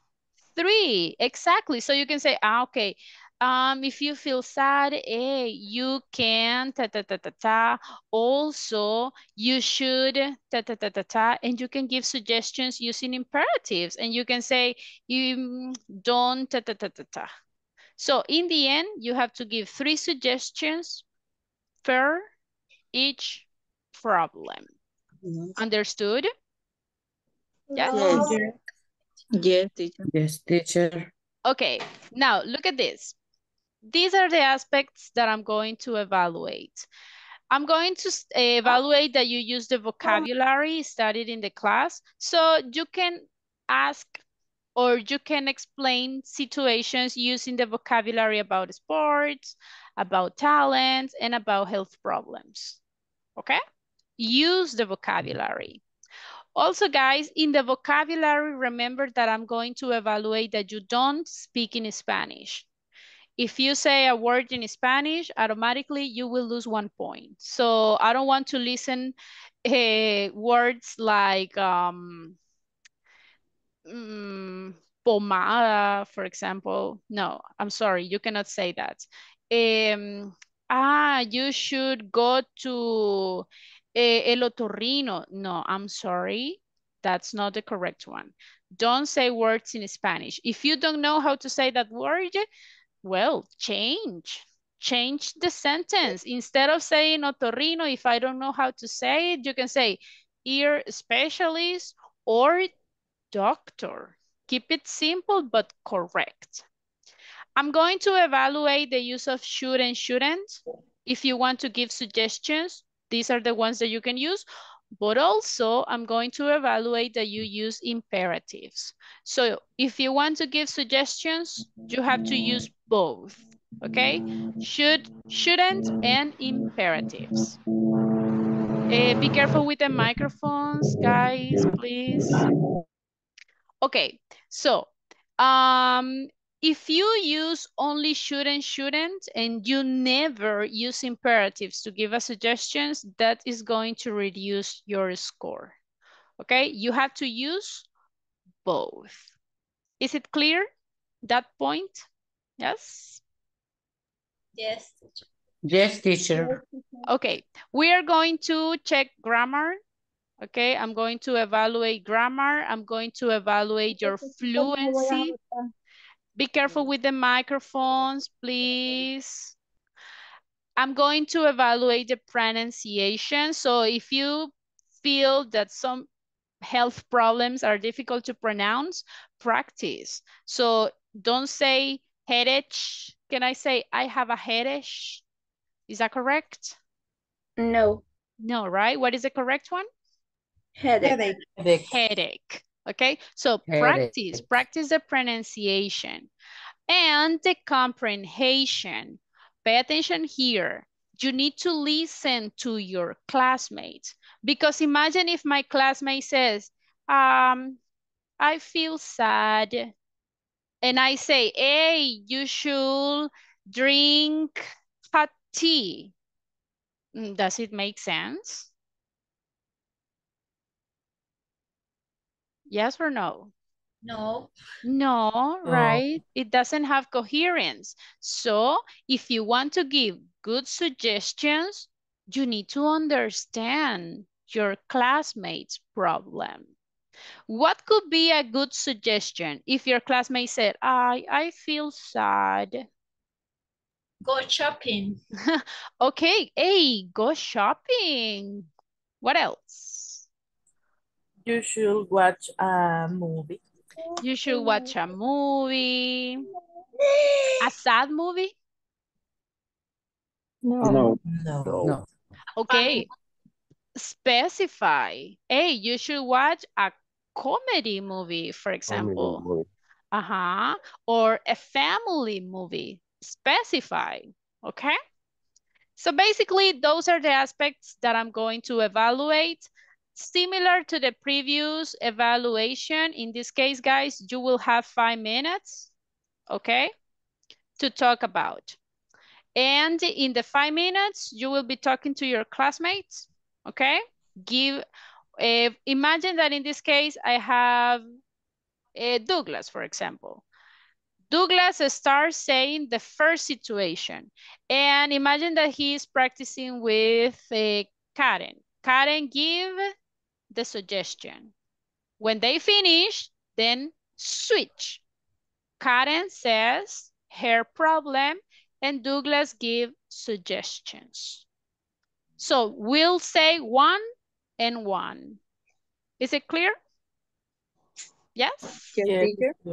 3, exactly. So you can say, okay, if you feel sad, you can ta ta ta ta ta. Also, you should ta ta ta ta ta, and you can give suggestions using imperatives, and you can say, you don't ta ta ta ta ta. So in the end, you have to give 3 suggestions per each problem. Understood? Yes? Yes, teacher. Yes, teacher. Okay, now look at this. These are the aspects that I'm going to evaluate. I'm going to evaluate that you use the vocabulary studied in the class. So you can ask or you can explain situations using the vocabulary about sports, about talents, and about health problems. Okay? Use the vocabulary. Also, guys, in the vocabulary, remember that I'm going to evaluate that you don't speak in Spanish. If you say a word in Spanish, automatically you will lose 1 point. So I don't want to listen words like pomada, for example. No, I'm sorry, you cannot say that. You should go to el otorrino. No, I'm sorry. That's not the correct one. Don't say words in Spanish. If you don't know how to say that word, well, change the sentence. Instead of saying otorrino, if I don't know how to say it, you can say ear specialist or doctor. Keep it simple but correct. I'm going to evaluate the use of should and shouldn't. If you want to give suggestions, these are the ones that you can use. But also, I'm going to evaluate that you use imperatives. So if you want to give suggestions, you have to use both, okay? Should, shouldn't, and imperatives. Be careful with the microphones, guys, please. Okay, so if you use only should and shouldn't, and you never use imperatives to give us suggestions, that is going to reduce your score. Okay, you have to use both. Is it clear, that point? Yes? Yes. Yes, teacher. Okay, we are going to check grammar. Okay, I'm going to evaluate grammar. I'm going to evaluate your fluency. Be careful with the microphones, please. I'm going to evaluate the pronunciation. So if you feel that some health problems are difficult to pronounce, practice. So don't say headache. Can I say I have a headache? Is that correct? No. No, right? What is the correct one? Headache. Headache. Okay, so Headache. practice the pronunciation and the comprehension. Pay attention here. You need to listen to your classmates, because imagine if my classmate says, I feel sad. And I say, hey, you should drink hot tea. Does it make sense? Yes or no? No. No, right? It doesn't have coherence. So if you want to give good suggestions, you need to understand your classmate's problem. What could be a good suggestion if your classmate said, I feel sad? Go shopping. Okay, hey, go shopping. What else? You should watch a movie. You should watch a movie. A sad movie? No. No. Okay, specify. Hey, you should watch a comedy movie, for example. Or a family movie. Specify, okay? So basically, those are the aspects that I'm going to evaluate. Similar to the previous evaluation, in this case, guys, you will have 5 minutes, okay, to talk about. And in the 5 minutes, you will be talking to your classmates, okay? Imagine that in this case, I have Douglas, for example. Douglas starts saying the first situation. And imagine that he is practicing with Karen. Karen give the suggestion. When they finish, then switch. Karen says her problem and Douglas give suggestions. So we'll say 1 and 1. Is it clear? Yes?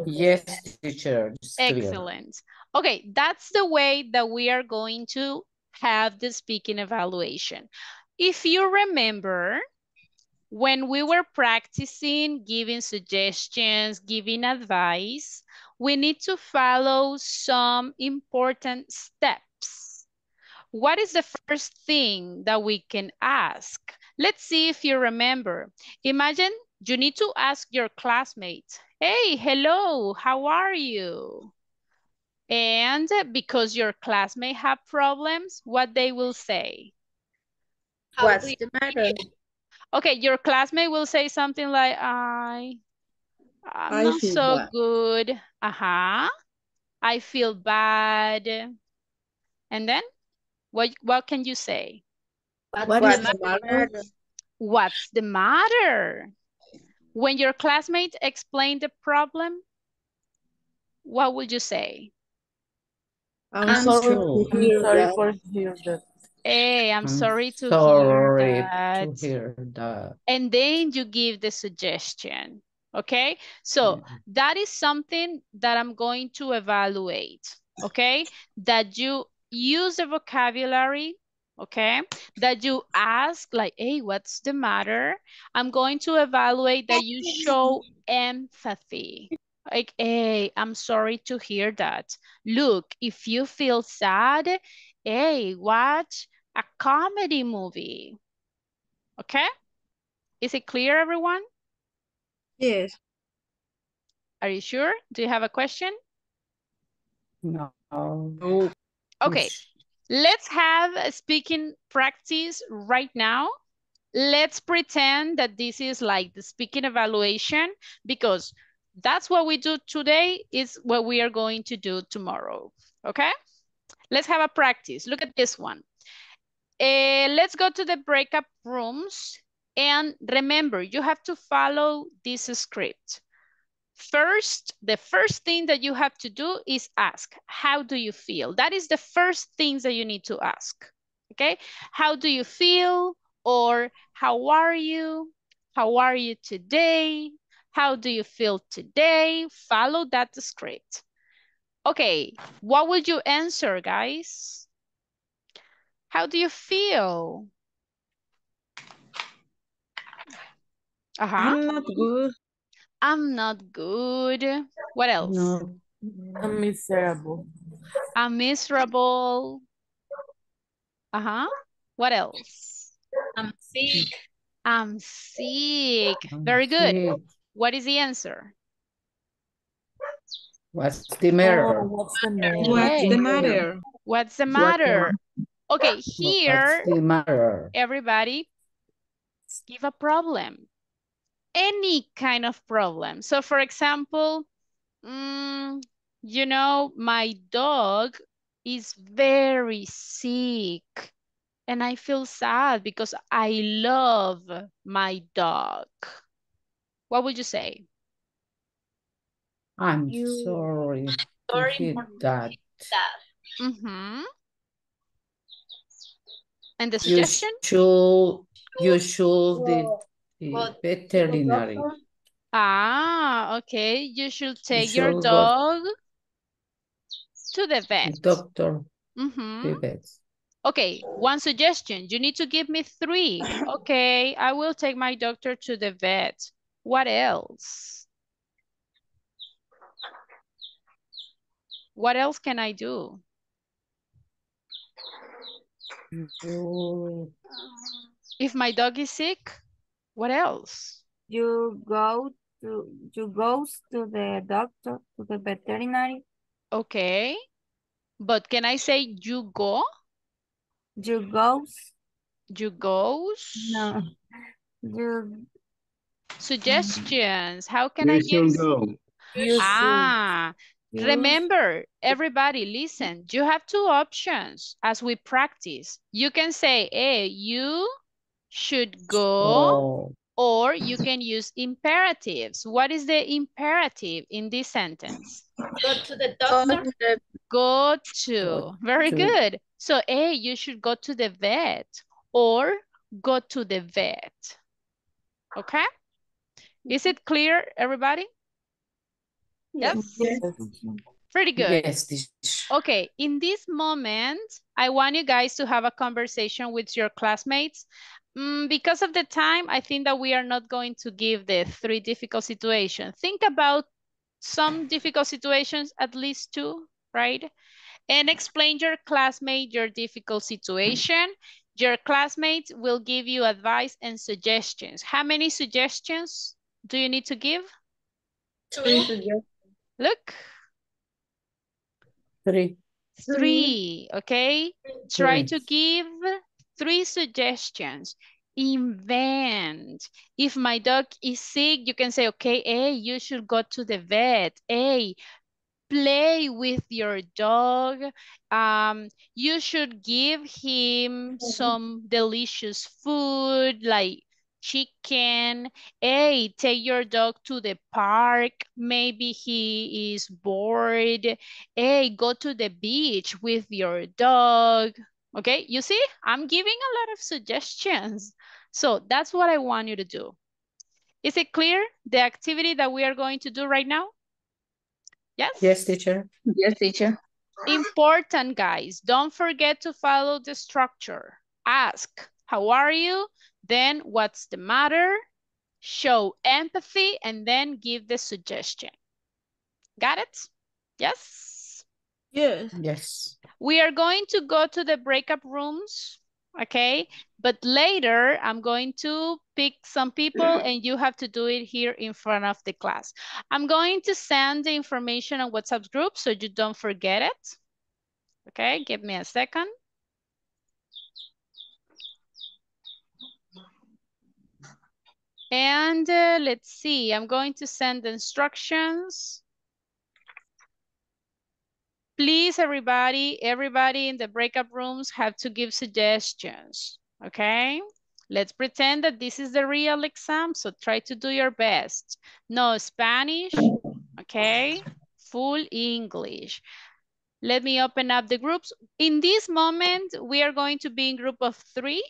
Yes, teacher. Excellent. Okay, that's the way that we are going to have the speaking evaluation. If you remember, when we were practicing giving suggestions, giving advice, we need to follow some important steps. What is the first thing that we can ask? Let's see if you remember. Imagine you need to ask your classmates, hey, hello, how are you? And because your classmate have problems, what they will say? What's the matter? Okay, your classmate will say something like, I'm not so bad. Good. I feel bad. And then what can you say? What's the matter? What's the matter? When your classmates explain the problem, what would you say? I'm sorry to hear that. Hey, I'm sorry to hear that. And then you give the suggestion. Okay, so that is something that I'm going to evaluate. Okay, that you use the vocabulary. Okay, that you ask like, hey, what's the matter? I'm going to evaluate that you show empathy. Like, hey, I'm sorry to hear that. Look, if you feel sad, hey, watch a comedy movie. Okay? Is it clear, everyone? Yes. Are you sure? Do you have a question? No. Okay, let's have a speaking practice right now. Let's pretend that this is like the speaking evaluation, because that's what we do today is what we are going to do tomorrow. Okay? Let's have a practice. Look at this one. Let's go to the breakup rooms. And remember, you have to follow this script. First, the first thing that you have to do is ask, how do you feel? That is the first things that you need to ask, okay? How do you feel? Or how are you? How are you today? How do you feel today? Follow that script. Okay, what would you answer, guys? How do you feel? I'm not good. I'm not good. What else? No, I'm miserable. I'm miserable. What else? I'm sick. I'm sick. Very good. Sick. What is the answer? What's the matter? Oh, what's the matter? Okay. What's the matter? What's the matter? Okay, What's here, the matter? everybody, give a problem. Any kind of problem. So for example, you know, my dog is very sick and I feel sad because I love my dog. What would you say? I'm sorry to hear that. And the suggestion? You should the veterinary. Okay. You should take your should go dog to the vet. The doctor. The vet. Okay, one suggestion. You need to give me 3. Okay, I will take my doctor to the vet. What else? What else can I do? If my dog is sick, what else? You goes to the doctor, to the veterinary. Okay, but can I say you go? You goes. You goes? No. You. Suggestions. How can You I should give? go. Remember, everybody, listen. You have 2 options as we practice. You can say, hey, you should go, or you can use imperatives. What is the imperative in this sentence? Go to the doctor. Go to. Very good. So, hey, you should go to the vet, or go to the vet. Okay? Is it clear, everybody? Yes? Pretty good. Yes. Okay, in this moment, I want you guys to have a conversation with your classmates. Because of the time, I think that we are not going to give the 3 difficult situations. Think about some difficult situations, at least 2, right? And explain your classmate your difficult situation. Your classmates will give you advice and suggestions. How many suggestions do you need to give? 2. Look. 3. 3, okay? Try to give 3 suggestions. Invent. If my dog is sick, you can say, okay, hey, you should go to the vet. Hey, play with your dog. You should give him some delicious food like chicken. Hey, take your dog to the park. Maybe he is bored. Hey, go to the beach with your dog. Okay, you see, I'm giving a lot of suggestions. So that's what I want you to do. Is it clear, the activity that we are going to do right now? Yes? Yes, teacher. Yes, teacher. Important, guys. Don't forget to follow the structure. Ask, how are you? Then, what's the matter? Show empathy and then give the suggestion. Got it? Yes? Yes. Yes. We are going to go to the breakup rooms, okay? But later, I'm going to pick some people and you have to do it here in front of the class. I'm going to send the information on WhatsApp group so you don't forget it. Okay, give me a second. And let's see, I'm going to send the instructions. please, everybody in the breakout rooms have to give suggestions, okay? Let's pretend that this is the real exam, so try to do your best. No Spanish, okay? Full English. Let me open up the groups. In this moment, we are going to be in group of 3,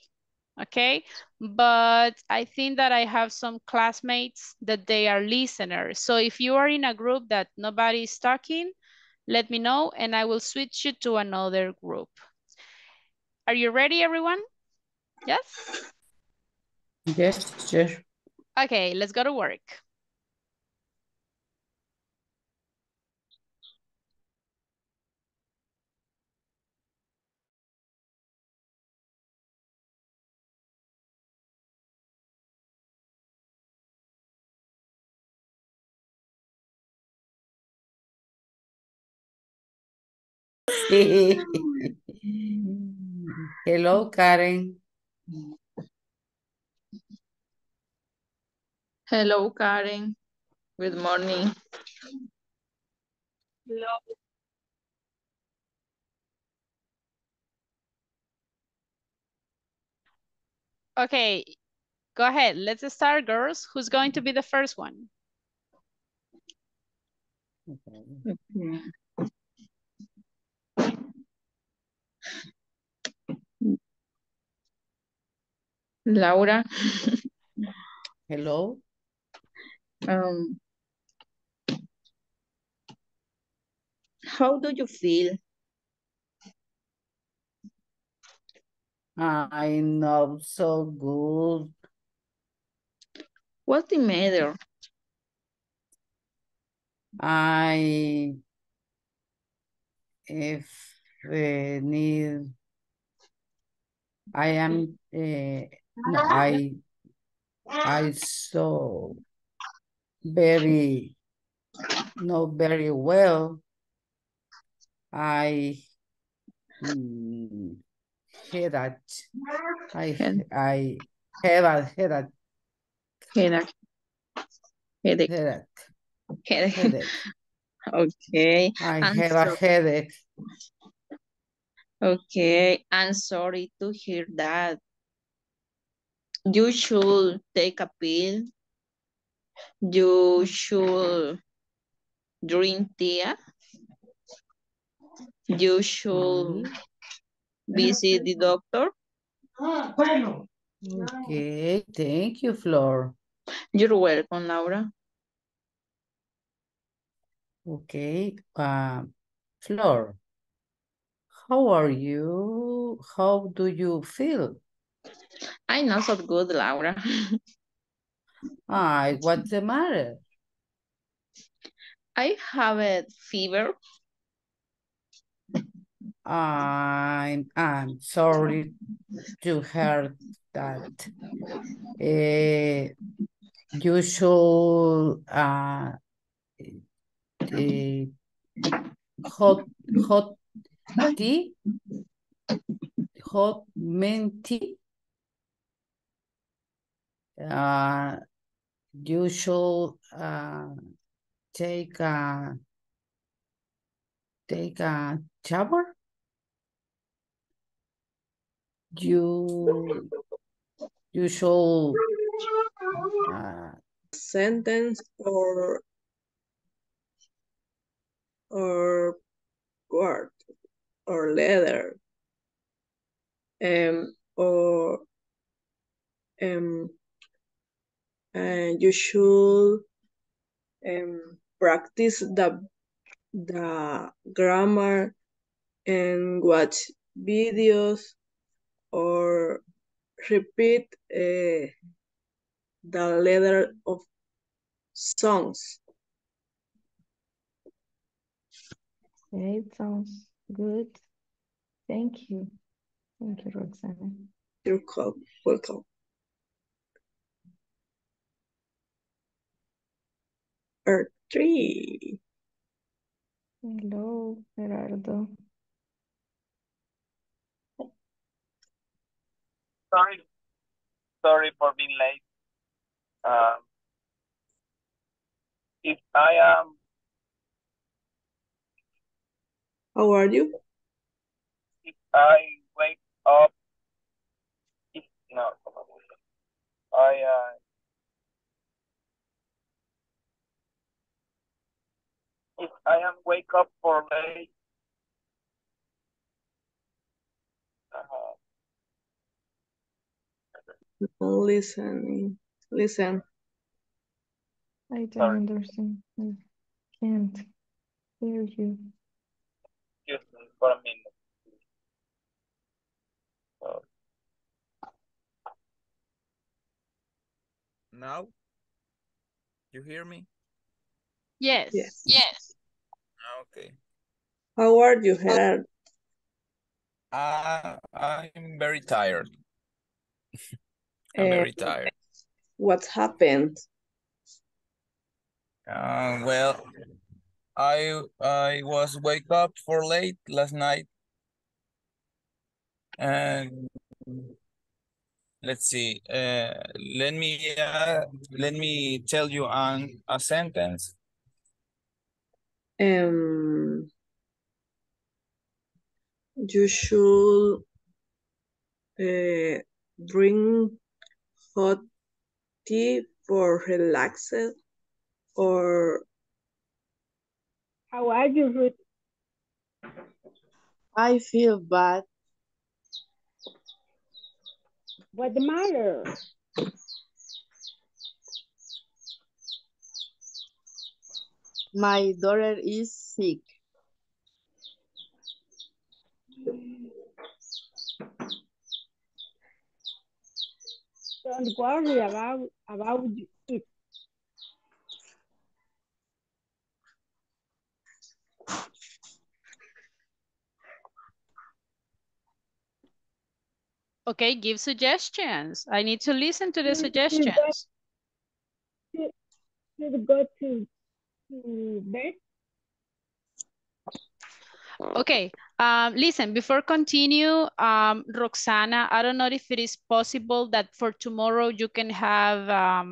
okay? But I think that I have some classmates that they are listeners. So if you are in a group that nobody is talking, let me know and I will switch you to another group. Are you ready, everyone? Yes? Yes, teacher. Okay, let's go to work. Hello, Karen. Hello, Karen. Good morning. Hello. Okay, go ahead. Let's start, girls. Who's going to be the first one? Okay. Laura. Hello. How do you feel? I'm not so good. What's the matter? I need. I am. No, I so very not very well. I headache. I have a headache. Headache. Headache. Okay. I have a headache. Okay, I'm sorry to hear that. You should take a pill. You should drink tea. You should visit the doctor. Okay, thank you, Flor. You're welcome, Laura. Okay, Flor, how are you? How do you feel? I'm not so good, Laura. What's the matter? I have a fever. I'm sorry to hear that. You should hot tea, hot mint tea. You should take a shower. You should sentence or word or letter and you should practice the grammar and watch videos or repeat the letter of songs. Okay, it sounds good. Thank you. Thank you, Roxana. You're welcome. R3. Hello, Gerardo. Sorry for being late. If I am How are you? If I wake up, if no, I if I am wake up for late, Listening. Listen. I don't sorry, understand. I can't hear you. excuse me for a minute. So, Now, you hear me? Yes. Yes. Yes. Okay. How are you, Gerard? I'm very tired. I'm very tired. What happened? Well, I was wake up for late last night, and let's see. Let me tell you a sentence. You should drink hot tea for relaxed, or How are you, Ruth? I feel bad. What's the matter? My daughter is sick. Don't worry about it. Okay, give suggestions. I need to listen to the suggestions. Should go to bed. Okay, listen, before continue, Roxana, I don't know if it is possible that for tomorrow you can have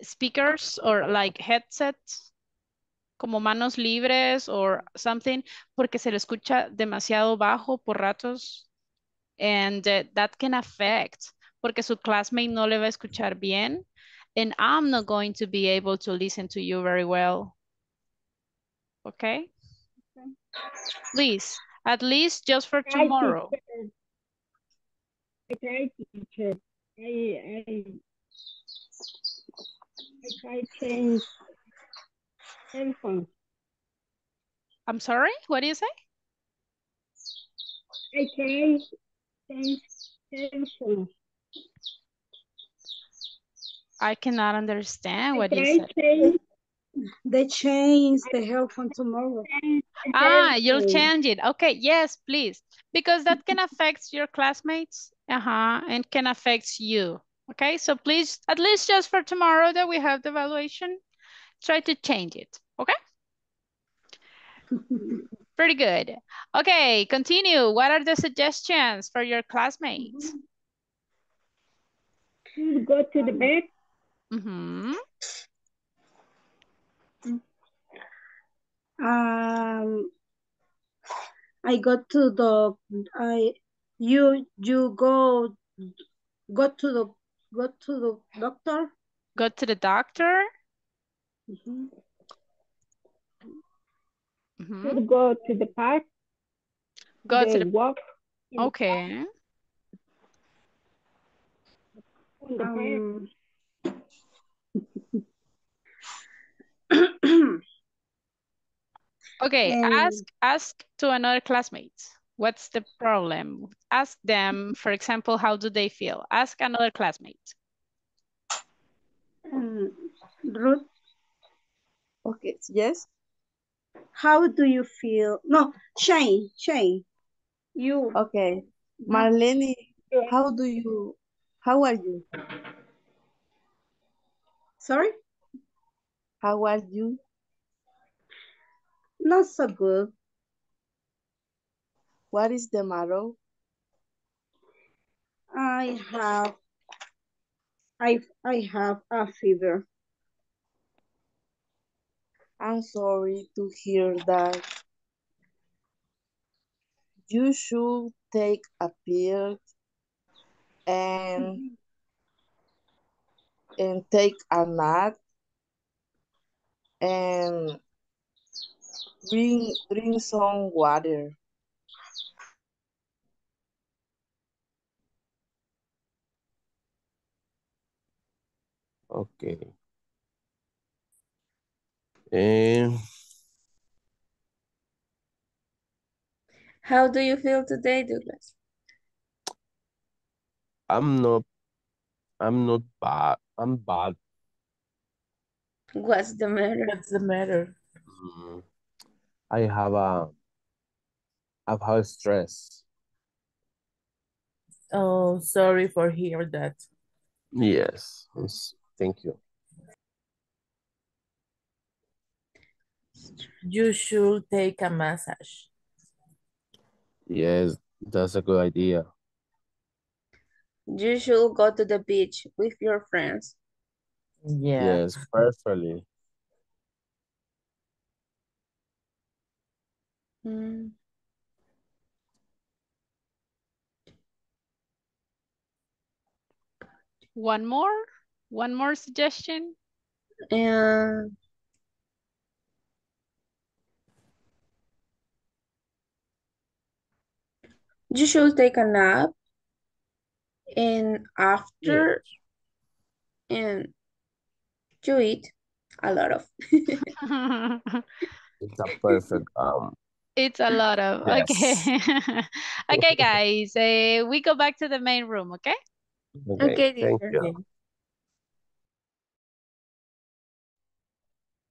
speakers or like headsets, como manos libres or something, porque se le escucha demasiado bajo por ratos. And that can affect, porque su classmate no le va a escuchar bien, and I'm not going to be able to listen to you very well. Okay? Please, at least just for tomorrow. I try, teacher. I try change headphones. I'm sorry, what do you say? I try change headphones. I cannot understand what you said. They change the headphone tomorrow. You'll change it. Okay, yes, please. Because that can affect your classmates and can affect you. Okay, so please, at least just for tomorrow that we have the evaluation, try to change it, okay? Pretty good. Okay, continue. What are the suggestions for your classmates? Go to the bed. I go to the you go to the doctor. Go to the doctor. Go to the park. Go to the walk. Okay. Okay, ask to another classmate. What's the problem? Ask them, for example, how do they feel? Ask another classmate. Ruth. Okay, yes. How do you feel? No, Shane. You. Okay. Marlene, how are you? Sorry? How are you? Not so good. What is the matter? I have a fever. I'm sorry to hear that. You should take a pill and take a nap and drink some water. Okay. And How do you feel today, Douglas? I'm not bad. I'm bad. What's the matter? What's the matter? I've had stress. Oh, sorry for hear that. Yes. Thank you. You should take a massage. Yes, that's a good idea. You should go to the beach with your friends. Yeah. Yes, perfectly. One more suggestion. And you should take a nap, and after and you eat a lot of. It's a perfect It's a lot of, yes. okay. Okay, guys, we go back to the main room, okay? Okay, thank you.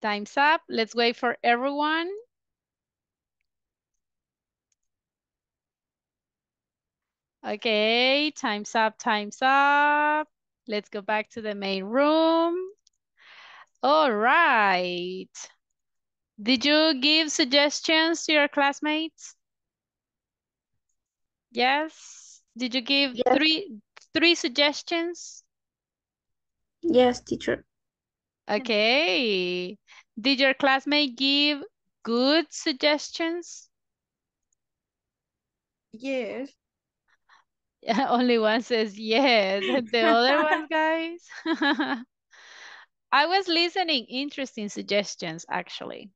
Time's up. Let's wait for everyone. Okay, time's up, time's up. Let's go back to the main room. All right. Did you give suggestions to your classmates? Yes. Did you give three suggestions? Yes, teacher. Okay. Did your classmate give good suggestions? Yes. Only one says yes. The other ones, guys? I was listening. Interesting suggestions, actually.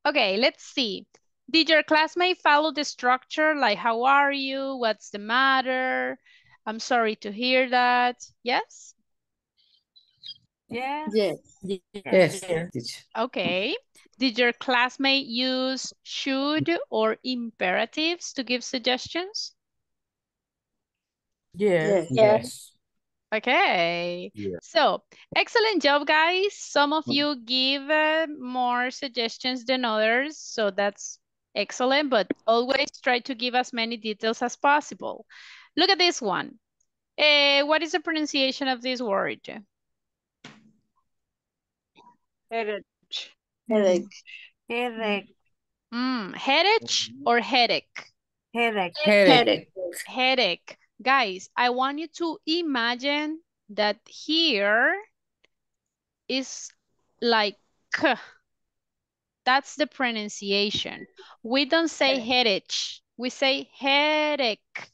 Okay, let's see. Did your classmate follow the structure? Like, how are you? What's the matter? I'm sorry to hear that. Yes? Yes. Yes. Yes. Okay. Did your classmate use should or imperatives to give suggestions? Yes. Yes. Okay. Yeah. So, excellent job, guys. Some of you give more suggestions than others, so that's excellent, but always try to give as many details as possible. Look at this one. What is the pronunciation of this word? Headache. Headache. Headache or headache? Headache. Headache. Headache. Guys, I want you to imagine that here is like K. That's the pronunciation. We don't say headache. We say headache.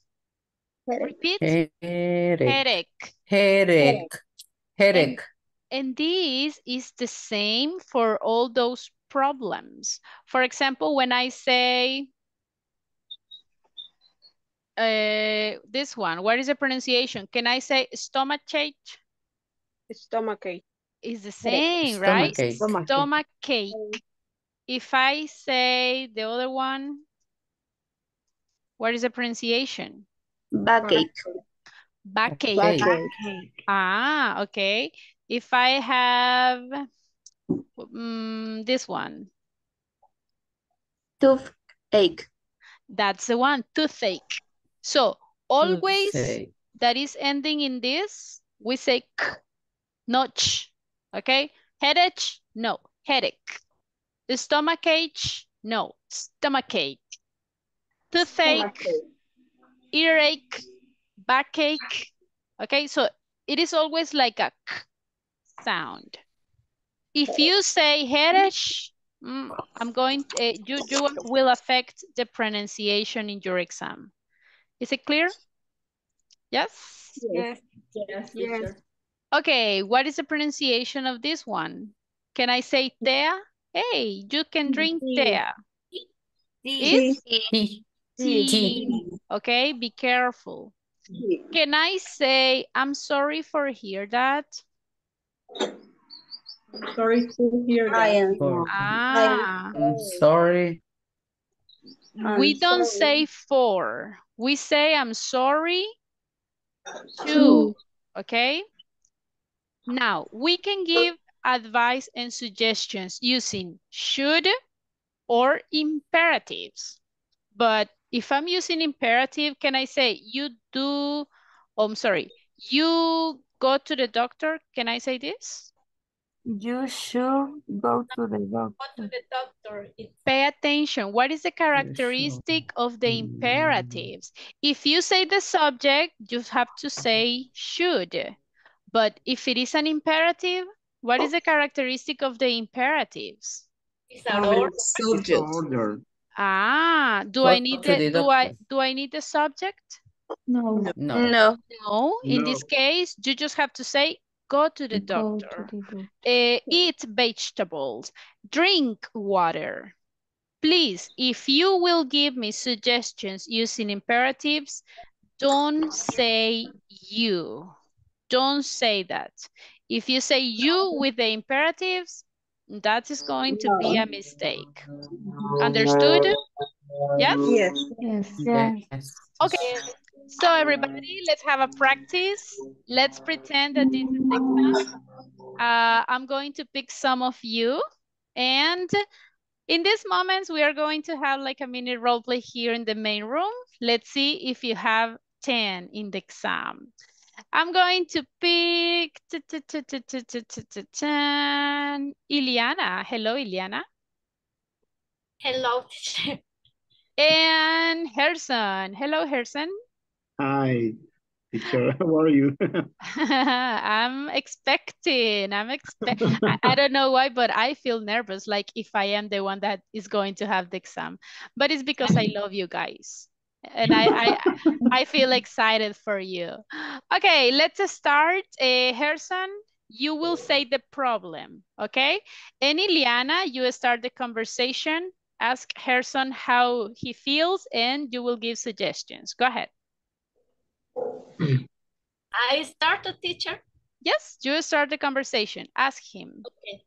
Repeat. Headache. Headache. And this is the same for all those problems. For example, when I say this one, what is the pronunciation? Can I say stomachache? Stomachache. It's the same, right? Stomachache. Stomachache. If I say the other one, what is the pronunciation? Backache. Backache. Backache. Ah, okay. If I have this one. Toothache. That's the one, toothache. So always Toothache. that is ending in this, we say k, not ch, okay? Headache, no, headache. Stomachache, no, stomachache. Toothache, earache, backache. Okay, so it is always like a k sound. If you say headache, I'm going, you will affect the pronunciation in your exam. Is it clear? Yes? Yes. Yes, Yes. teacher. Okay, what is the pronunciation of this one? Can I say tea? Hey, you can drink tea. It's Tea. tea. Okay, be careful. Can I say, I'm sorry for hear that? Sorry to hear that. I'm sorry. We don't say for. We say, I'm sorry to. Okay? Now, we can give advice and suggestions using should or imperatives. But if I'm using imperative, can I say you do, I'm sorry, you go to the doctor? Can I say this? You should go to the doctor. Go to the doctor. Pay attention. What is the characteristic of the imperatives? If you say the subject, you have to say should. But if it is an imperative, what is the characteristic of the imperatives? It's an order. Subject. Order. Ah, do Go I need to the the do I need the subject? No. No. No. In No. this case, you just have to say go to the Go to doctor. the doctor. Eat vegetables. Drink water. Please, if you will give me suggestions using imperatives, don't say you. Don't say that. If you say you with the imperatives, that is going to be a mistake. Understood? Yes? Yes. Yes. Okay. So everybody, let's have a practice. Let's pretend that this is the exam. I'm going to pick some of you. And in these moments, we are going to have like a mini role play here in the main room. Let's see if you have 10 in the exam. I'm going to pick 10. Iliana. Hello, Iliana. Hello, teacher. And Herson. Hello, Herson. Hi, teacher. How are you? I'm expecting. I don't know why, but I feel nervous, like if I am the one that is going to have the exam. But it's because I love you guys. And I feel excited for you. Okay, let's start. Herson, you will say the problem, okay? And Iliana, you start the conversation. Ask Herson how he feels, and you will give suggestions. Go ahead. I start, teacher? Yes, you start the conversation. Ask him. Okay.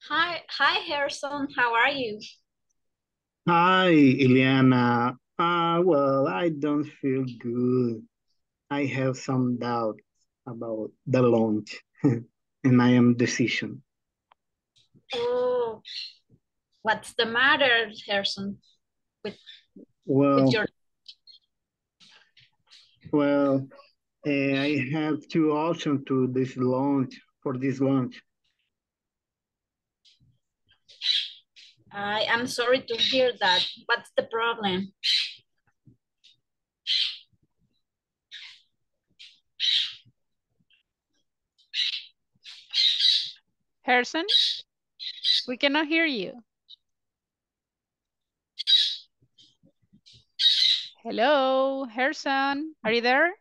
Hi, Harrison. How are you? Hi, Ileana. Well, I don't feel good. I have some doubts about the launch, and I am decision. Oh, what's the matter, Harrison? Well, your... well, I have two options to this launch for this launch. I am sorry to hear that. What's the problem? Harrison, we cannot hear you. Hello, Harrison, are you there?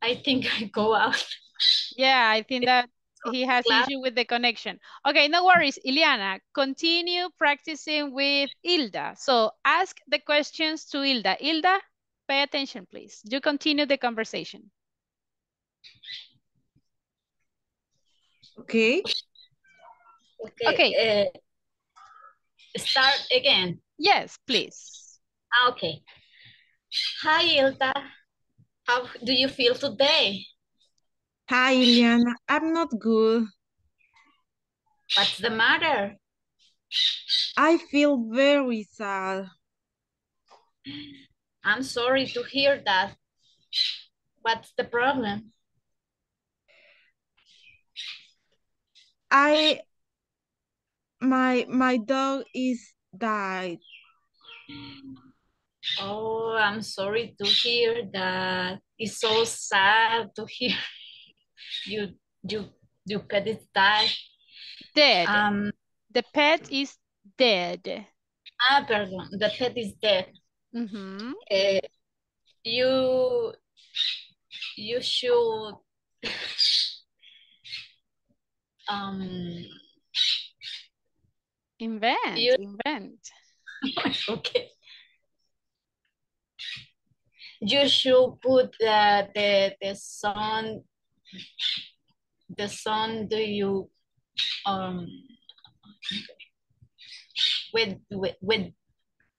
I think I go out. Yeah, I think that he has issue with the connection. Okay, no worries, Ileana. Continue practicing with Hilda. So ask the questions to Hilda. Hilda, pay attention, please. You continue the conversation. Okay. Okay. Start again. Yes, please. Okay. Hi, Hilda. How do you feel today? Hi, Ileana. I'm not good. What's the matter? I feel very sad. I'm sorry to hear that. What's the problem? My dog is died. Oh, I'm sorry to hear that. It's so sad to hear your pet is died. Dead. The pet is dead. Pardon. The pet is dead. You should invent. Okay. You should put the song do you with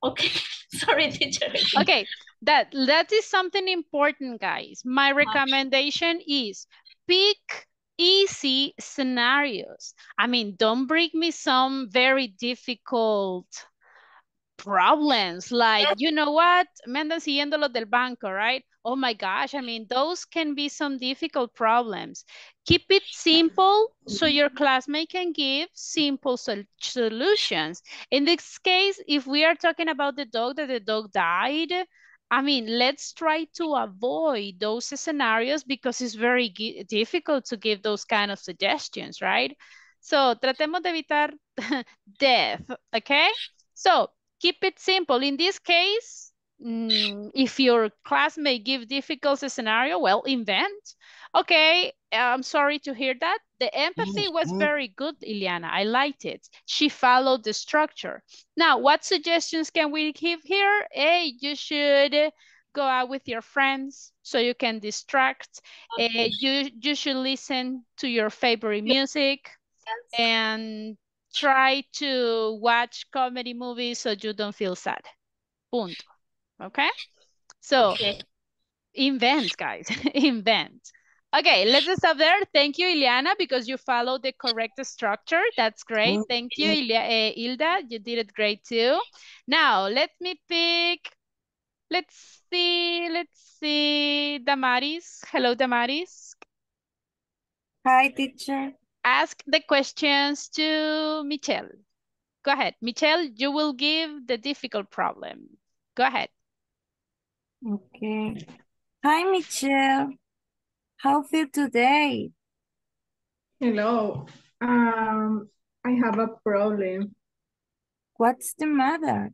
okay. Sorry, teacher. Okay, that is something important, guys. My recommendation is pick easy scenarios. I mean, don't bring me some very difficult problems like, you know what, me andan siguiendo los del banco, right? Oh my gosh, I mean, those can be some difficult problems. Keep it simple so your classmate can give simple solutions. In this case, if we are talking about the dog, that the dog died, I mean, let's try to avoid those scenarios because it's very difficult to give those kind of suggestions, right? So, tratemos de evitar death, okay? So, keep it simple. In this case, if your classmate give difficult scenario, well, invent. Okay, I'm sorry to hear that. The empathy was very good, Ileana. I liked it. She followed the structure. Now, what suggestions can we give here? Hey, you should go out with your friends so you can distract. You should listen to your favorite music and try to watch comedy movies so you don't feel sad. Punto. Okay? So, invent, guys. Invent. Okay, let's stop there. Thank you, Ileana, because you followed the correct structure. That's great. Thank you, Hilda. You did it great too. Now, let me pick. Let's see. Damaris. Hello, Damaris. Hi, teacher. Ask the questions to Michelle. Go ahead. Michelle, you will give the difficult problem. Go ahead. Okay. Hi, Michelle. How feel today? Hello. I have a problem. What's the matter?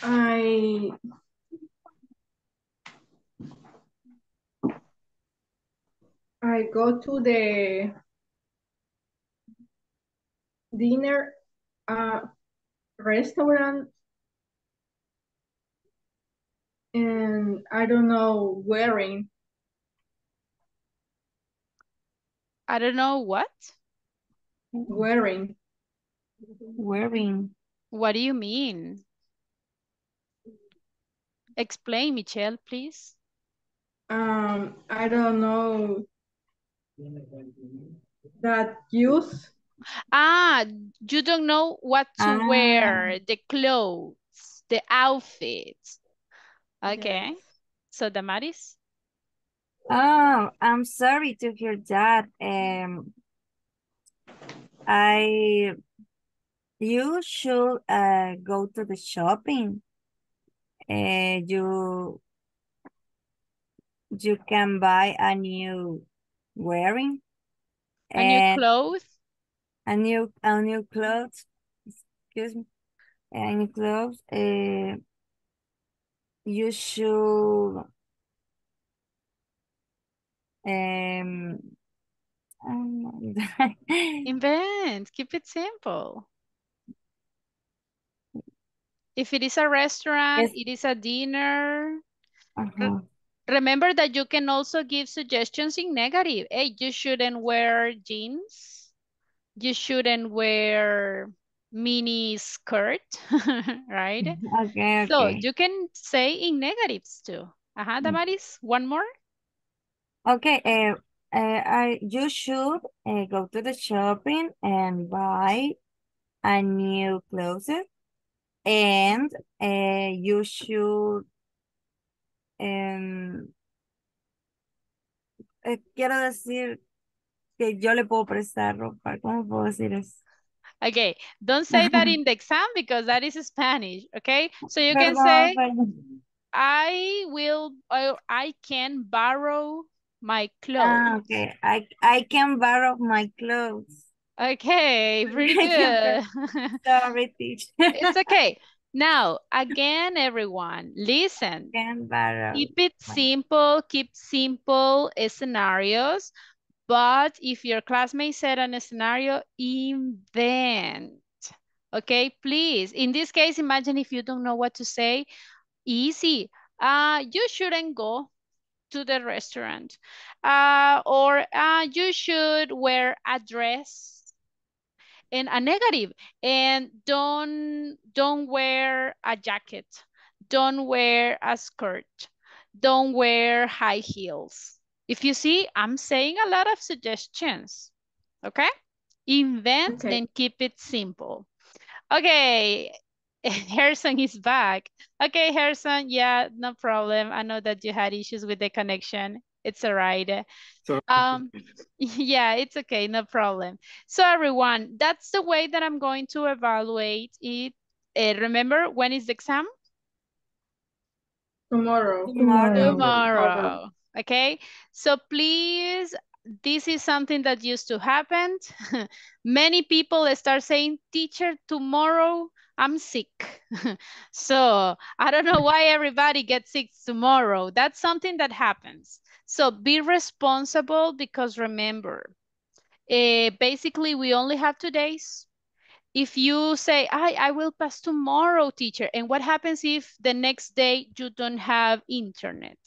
I go to the dinner restaurant and I don't know wearing. I don't know what? Wearing. Wearing. What do you mean? Explain, Michelle, please. I don't know that use. You don't know what to wear, the clothes, the outfits. Okay. Yes. So, Damaris? Oh, I'm sorry to hear that. You should go to the shopping. You can buy a new wearing. A new clothes? A new clothes. Excuse me. A new clothes. You should invent. Keep it simple. If it is a restaurant, it is a dinner. Remember that you can also give suggestions in negative. Hey, you shouldn't wear jeans. You shouldn't wear mini skirt, right? Okay. So you can say in negatives too. Damaris, one more. Okay. You should go to the shopping and buy a new clothes, and you should quiero decir que yo le puedo prestar ropa. ¿Cómo puedo decir eso? Okay, don't say that in the exam because that is Spanish, okay? So you can say, I can borrow My clothes. Okay. I can borrow my clothes. Okay, pretty I can good. Sorry, teacher. It's okay. Now, again, everyone, listen. Can borrow. Keep it simple, keep simple scenarios. But if your classmate said a scenario, invent. Okay, please. In this case, imagine if you don't know what to say. Easy. You shouldn't go to the restaurant. Or you should wear a dress. And a negative. And don't wear a jacket. Don't wear a skirt. Don't wear high heels. If you see, I'm saying a lot of suggestions. Okay? Invent and keep it simple. Okay. Harrison is back. Okay, Harrison, yeah, no problem. I know that you had issues with the connection. It's all right. Yeah, it's okay, no problem. So everyone, that's the way that I'm going to evaluate it. Remember, when is the exam? Tomorrow. Tomorrow. Okay, so please, this is something that used to happen. Many people start saying, teacher, tomorrow I'm sick. So I don't know why everybody gets sick tomorrow. That's something that happens. So be responsible, because remember, basically we only have 2 days. If you say, I will pass tomorrow, teacher, and what happens if the next day you don't have internet?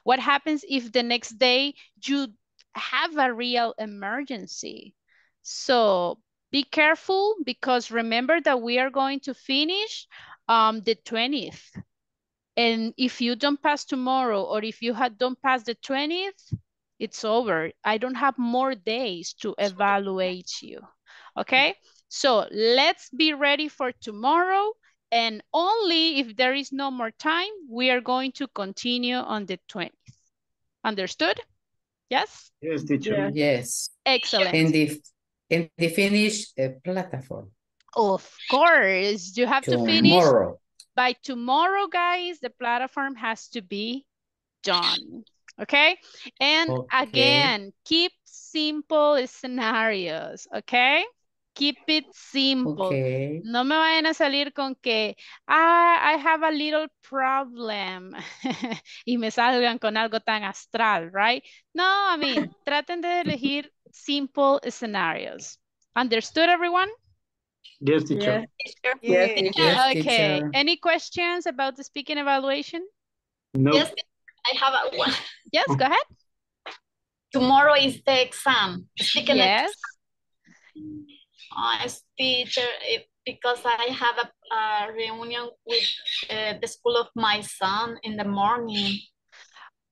What happens if the next day you have a real emergency? So be careful, because remember that we are going to finish the 20th. And if you don't pass tomorrow, or if you don't pass the 20th, it's over. I don't have more days to evaluate you. Okay? So let's be ready for tomorrow. And only if there is no more time, we are going to continue on the 20th. Understood? Yes? Yes, teacher. Yes. Excellent. In the Finnish platform. Of course, you have to finish. Tomorrow. By tomorrow, guys, the platform has to be done. Okay? And again, keep simple scenarios. Okay? Keep it simple. Okay. No me vayan a salir con que, I have a little problem. Y me salgan con algo tan astral, right? No, I mean, traten de elegir simple scenarios. Understood, everyone? Yes, teacher. Yes, teacher. Okay. Any questions about the speaking evaluation? No. Yes, I have a one. Yes, go ahead. Tomorrow is the exam. Speaking yes. As teacher, because I have a reunion with the school of my son in the morning.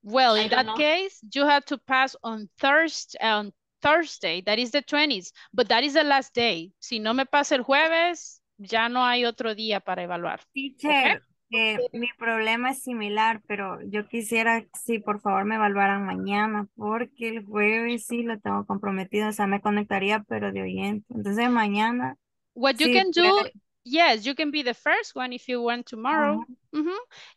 Well, in that case, you have to pass on Thursday, that is the 20th, but that is the last day. Si no me pasa el jueves, ya no hay otro día para evaluar. Teacher, mi problema es similar, pero yo quisiera, sí, por favor me evaluaran mañana, porque el jueves sí lo tengo comprometido, o sea, me conectaría, pero de oyente. Entonces mañana. What you can do, yes, you can be the first one if you want tomorrow.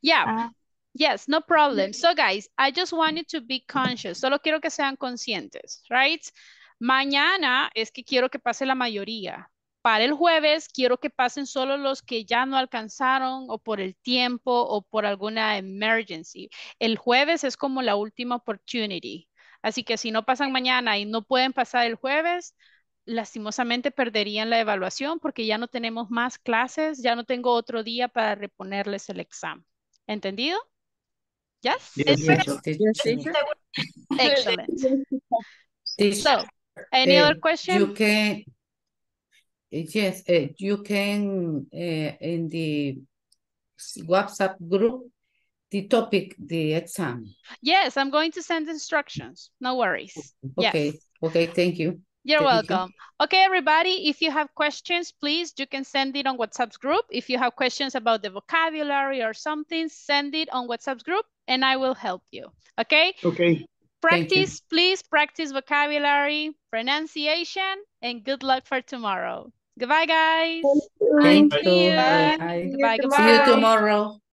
Yeah. Yes, no problem. So guys, I just wanted to be conscious. Solo quiero que sean conscientes, right? Mañana es que quiero que pase la mayoría. Para el jueves quiero que pasen solo los que ya no alcanzaron o por el tiempo o por alguna emergency. El jueves es como la última opportunity. Así que si no pasan mañana y no pueden pasar el jueves, lastimosamente perderían la evaluación porque ya no tenemos más clases, ya no tengo otro día para reponerles el examen. ¿Entendido? Yes? Yes, teacher. Excellent. Teacher, So, any other question? You can, yes, you can in the WhatsApp group, the topic, the exam. Yes, I'm going to send instructions. No worries. Okay, yes. Okay, thank you. You're welcome. Okay, everybody, if you have questions, please, you can send it on WhatsApp's group. If you have questions about the vocabulary or something, send it on WhatsApp's group and I will help you. Okay? Okay. Practice, please practice vocabulary, pronunciation, and good luck for tomorrow. Goodbye, guys. Thank See you. you. Bye. Goodbye, goodbye. See you tomorrow.